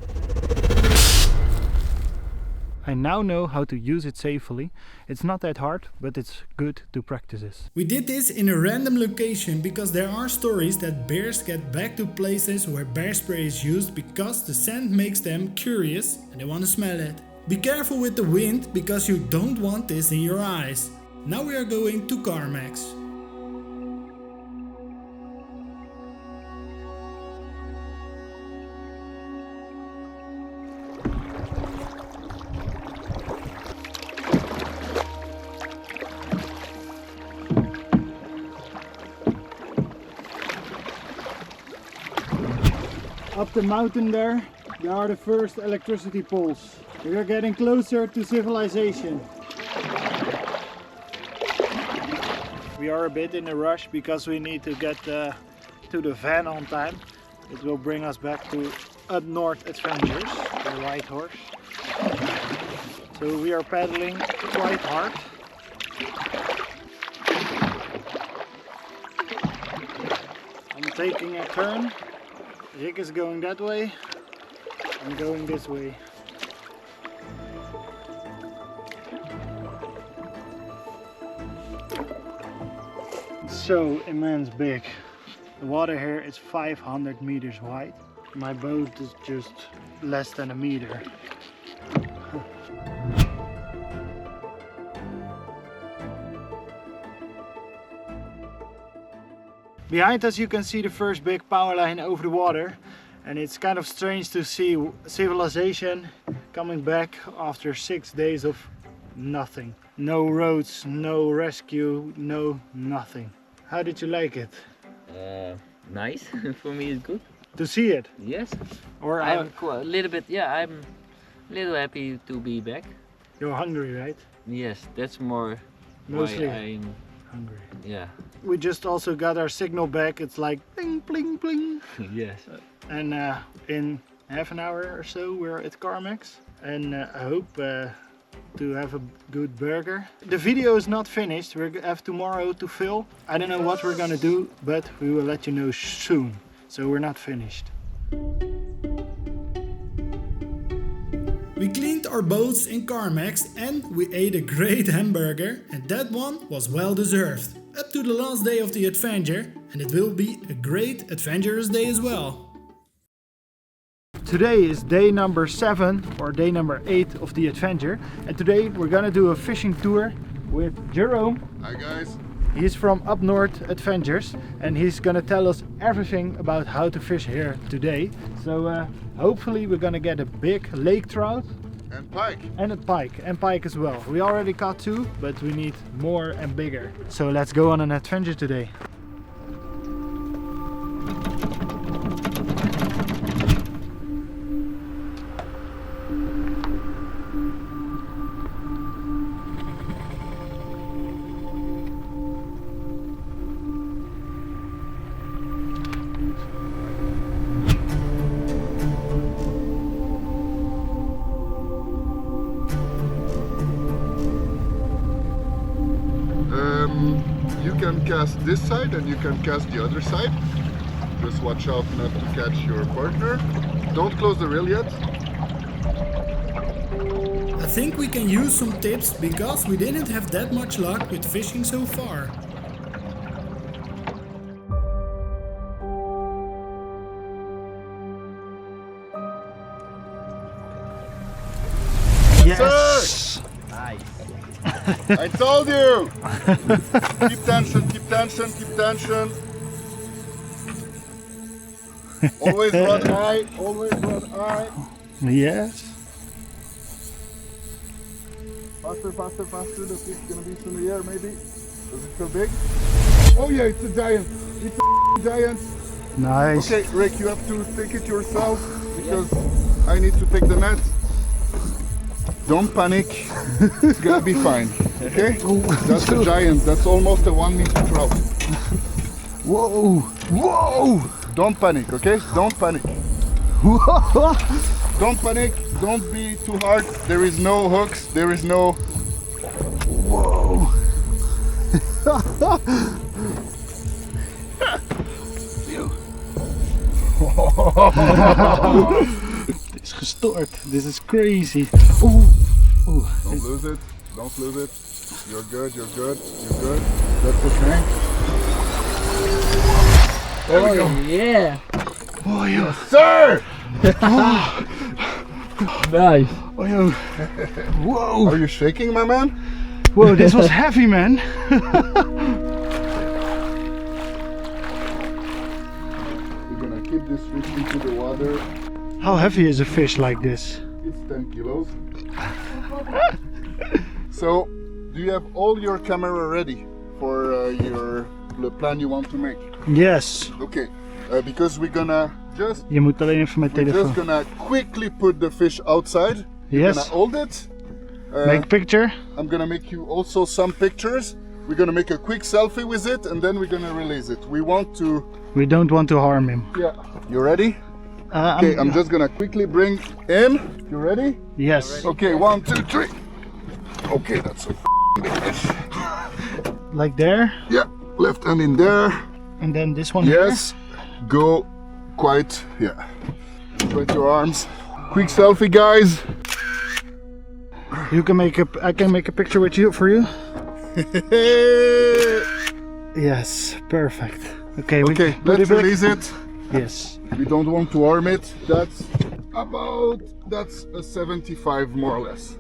I now know how to use it safely. It's not that hard, but it's good to practice this. We did this in a random location because there are stories that bears get back to places where bear spray is used because the scent makes them curious and they want to smell it. Be careful with the wind because you don't want this in your eyes. Now we are going to Carmax. Up the mountain there are the first electricity poles. We are getting closer to civilization. We are a bit in a rush because we need to get to the van on time. It will bring us back to Up North Adventures, the White Horse. So we are pedaling quite hard. I'm taking a turn. Rick is going that way. I'm going this way. It's so immense big. The water here is 500 meters wide. My boat is just less than a meter. Behind us you can see the first big power line over the water, and it's kind of strange to see civilization coming back after 6 days of nothing. No roads, no rescue, no nothing. How did you like it? Nice. For me it's good. To see it? Yes. Or I'm a little bit, yeah, I'm a little happy to be back. you're hungry, right? Yes, that's more Mostly why I'm hungry. yeah. We just also got our signal back. It's like bling bling bling. Yes. And in half an hour or so we're at Carmex, and I hope to have a good burger. The video is not finished. We have tomorrow to fill. I don't know what we're gonna do, but we will let you know soon. So we're not finished. We cleaned our boats in Carmex and we ate a great hamburger, and that one was well deserved. Up to the last day of the adventure, and it will be a great adventurous day as well. Today is day number 7 or day number 8 of the adventure, and today we're gonna do a fishing tour with Jerome. Hi guys. He's from Up North Adventures, and he's gonna tell us everything about how to fish here today. So hopefully we're gonna get a big lake trout And pike. and a pike as well. We already caught 2, but we need more and bigger. So let's go on an adventure today. You can cast this side and you can cast the other side. Just watch out not to catch your partner. Don't close the reel yet. I think we can use some tips because we didn't have that much luck with fishing so far. Yes! I told you! Keep tension, keep tension, keep tension. Always run high, always run high. Yes. Faster, faster, faster. The fish gonna be in the air maybe. Does it feel big? Oh yeah, it's a giant. It's a giant. Nice. Okay, Rick, you have to take it yourself because I need to take the net. Don't panic. It's gonna be fine. Okay? That's a giant. That's almost a 1 meter trout. Whoa! Whoa! Don't panic, okay? Don't panic. Don't panic. Don't be too hard. There is no hooks. There is no. Whoa! Dit is gestoord. This is crazy. Oeh. Oeh. Don't lose it. Don't lose it. You're good. You're good. You're good. That's okay. There we go. Yeah. Oh, yo. Sir! Nice. Oh, yo. Whoa. Are you shaking, my man? Whoa, this was heavy, man. We're gonna keep this fish into the water. How heavy is a fish like this? It's 10 kilos. So, do you have all your camera ready for the plan you want to make? Yes. Okay, because we're gonna just Je moet alleen even mijn we're just telefoon. gonna quickly put the fish outside. You're Yes. gonna hold it. Make picture. I'm gonna make you also some pictures. We're gonna make a quick selfie with it and then we're gonna release it. We want to. We don't want to harm him. Yeah. You ready? Okay, I'm just gonna quickly bring in. You ready? Yes. Okay, 1, 2, 3. Okay, that's a big fish. Like there. Yeah, left hand in there. And then this one Yes. Go quite, yeah. Spread your arms. Quick selfie, guys. here. You can make I can make a picture with you for you. Yes, perfect. Okay, Okay, put let's it back. release it. Yes. We don't want to harm it. That's a 75 more or less.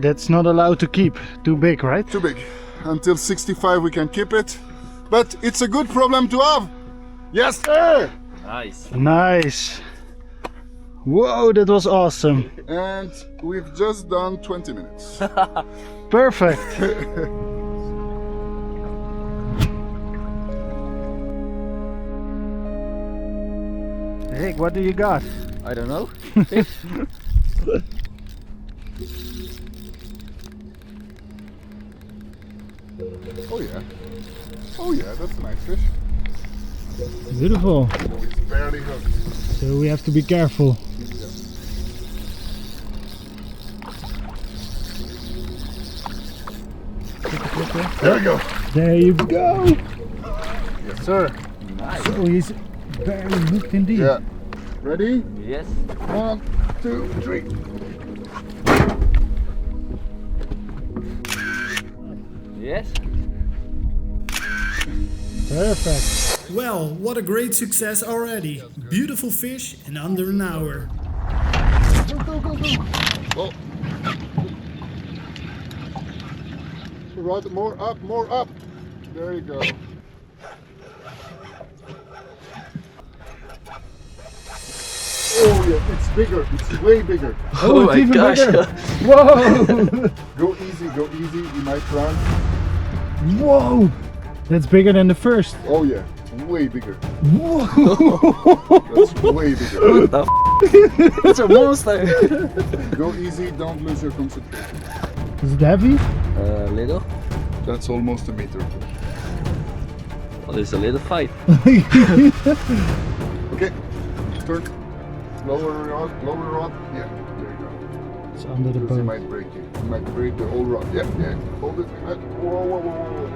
That's not allowed to keep. Too big, right? Too big. Until 65 we can keep it. But it's a good problem to have. Yes, sir! Nice. Nice. Whoa, that was awesome. And we've just done 20 minutes. Perfect. Rick, what do you got? I don't know. Oh yeah. Oh yeah, that's a nice fish. Beautiful. Oh, it's barely hooked. So we have to be careful. There we go. There you go. Yes, sir. Nice. Oh, he's barely hooked indeed. Yeah. Ready? Yes. 1, 2, 3. Yes. Perfect. Well, what a great success already. Beautiful fish in under an hour. Go, go, go, go. Oh. Rod, more up, more up. There you go. Oh yeah, it's bigger. It's way bigger. Oh my even gosh. bigger. Whoa! Go easy, go easy. You might run. Whoa! That's bigger than the first. Oh yeah, way bigger. Whoa! That's way bigger. What the f? It's a monster. Go easy, don't lose your concentration. Is it heavy? A little. That's almost a meter. Well, it's a little fight. Okay, turn. Lower rod, lower rod. Yeah, there you go. It's under the Because you boat. might break it. You might break the whole rod. Yeah, yeah. Hold it. Whoa, whoa, whoa,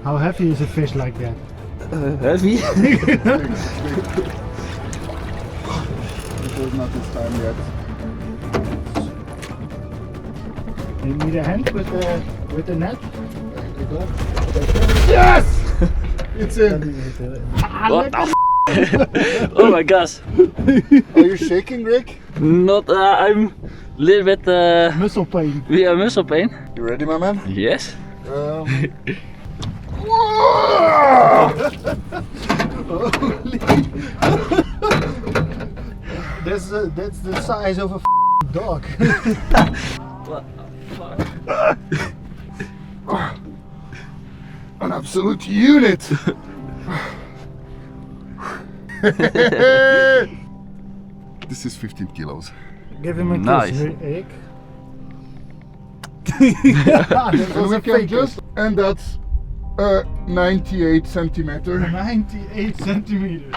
How heavy is a fish like that? Heavy? It was not this time yet. You need a hand with the net? Yes! It's in. What the f? Oh my gosh. Are you shaking, Rick? Not, I'm a little bit, Muscle pain. we are muscle pain. You ready, my man? Yes. Whoa! That's the size of a dog. What the fuck? An absolute unit! This is 15 kilos. Give him a Nice. kiss, Rick. And we can just, and that's 98 centimeter. 98 centimeters.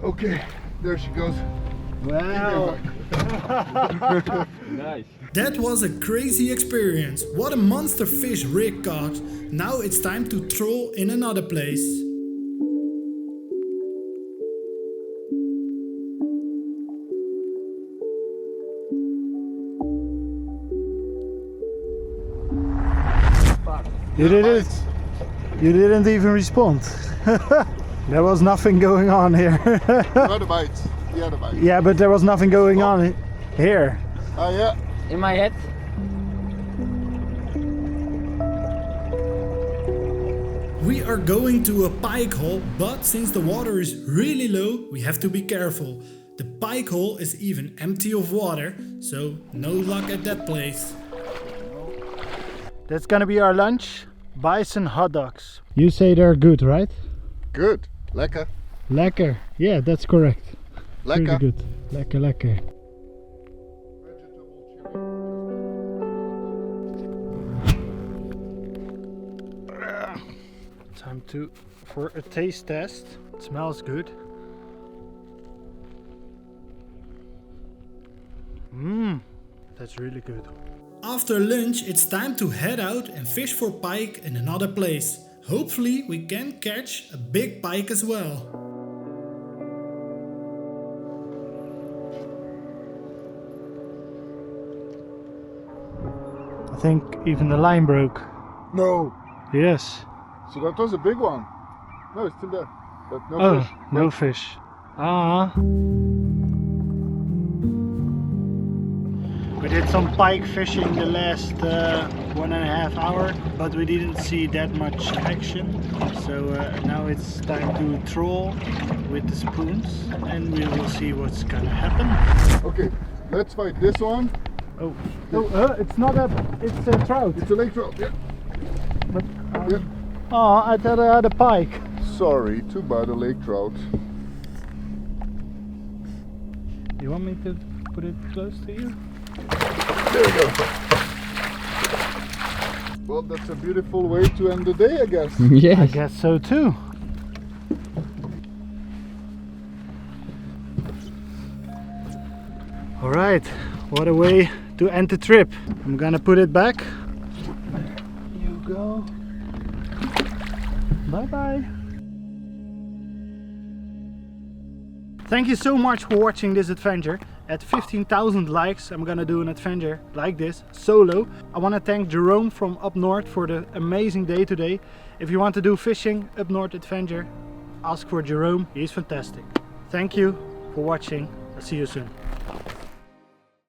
Okay, there she goes. Wow. Nice. That was a crazy experience. What a monster fish Rick caught. Now it's time to troll in another place. You didn't even respond. There was nothing going on here. The other bite. The other bite. Yeah, but there was nothing going on here. Ah, yeah. In my head. We are going to a pike hole, but since the water is really low, we have to be careful. The pike hole is even empty of water, so no luck at that place. That's gonna be our lunch. Bison hot dogs. You say they're good, right? Good. Lekker. Lekker. Yeah, that's correct. Pretty Lekker. good. Lekker, lekker. Time for a taste test. It smells good. That's really good. After lunch, it's time to head out and fish for pike in another place. Hopefully we can catch a big pike as well. think even the line broke. No. Yes. So that was a big one. No, it's still there. But no Oh, fish. no fish. Ah. We did some pike fishing the last 1.5 hours, but we didn't see that much action. So now it's time to troll with the spoons, and we will see what's gonna happen. Okay, let's fight this one. Oh, it's not it's a trout. It's a lake trout, yeah. But, Yeah. oh, I thought I had a pike. Sorry, too bad, a lake trout. You want me to put it close to you? There we go. Well, that's a beautiful way to end the day, I guess. I guess so too. Alright, what a way to end the trip. I'm gonna put it back. You go. Bye bye. Thank you so much for watching this adventure. At 15,000 likes, I'm gonna do an adventure like this, solo. I want to thank Jerome from up north for the amazing day today. If you want to do fishing up north adventure, ask for Jerome, he's fantastic. Thank you for watching, I'll see you soon.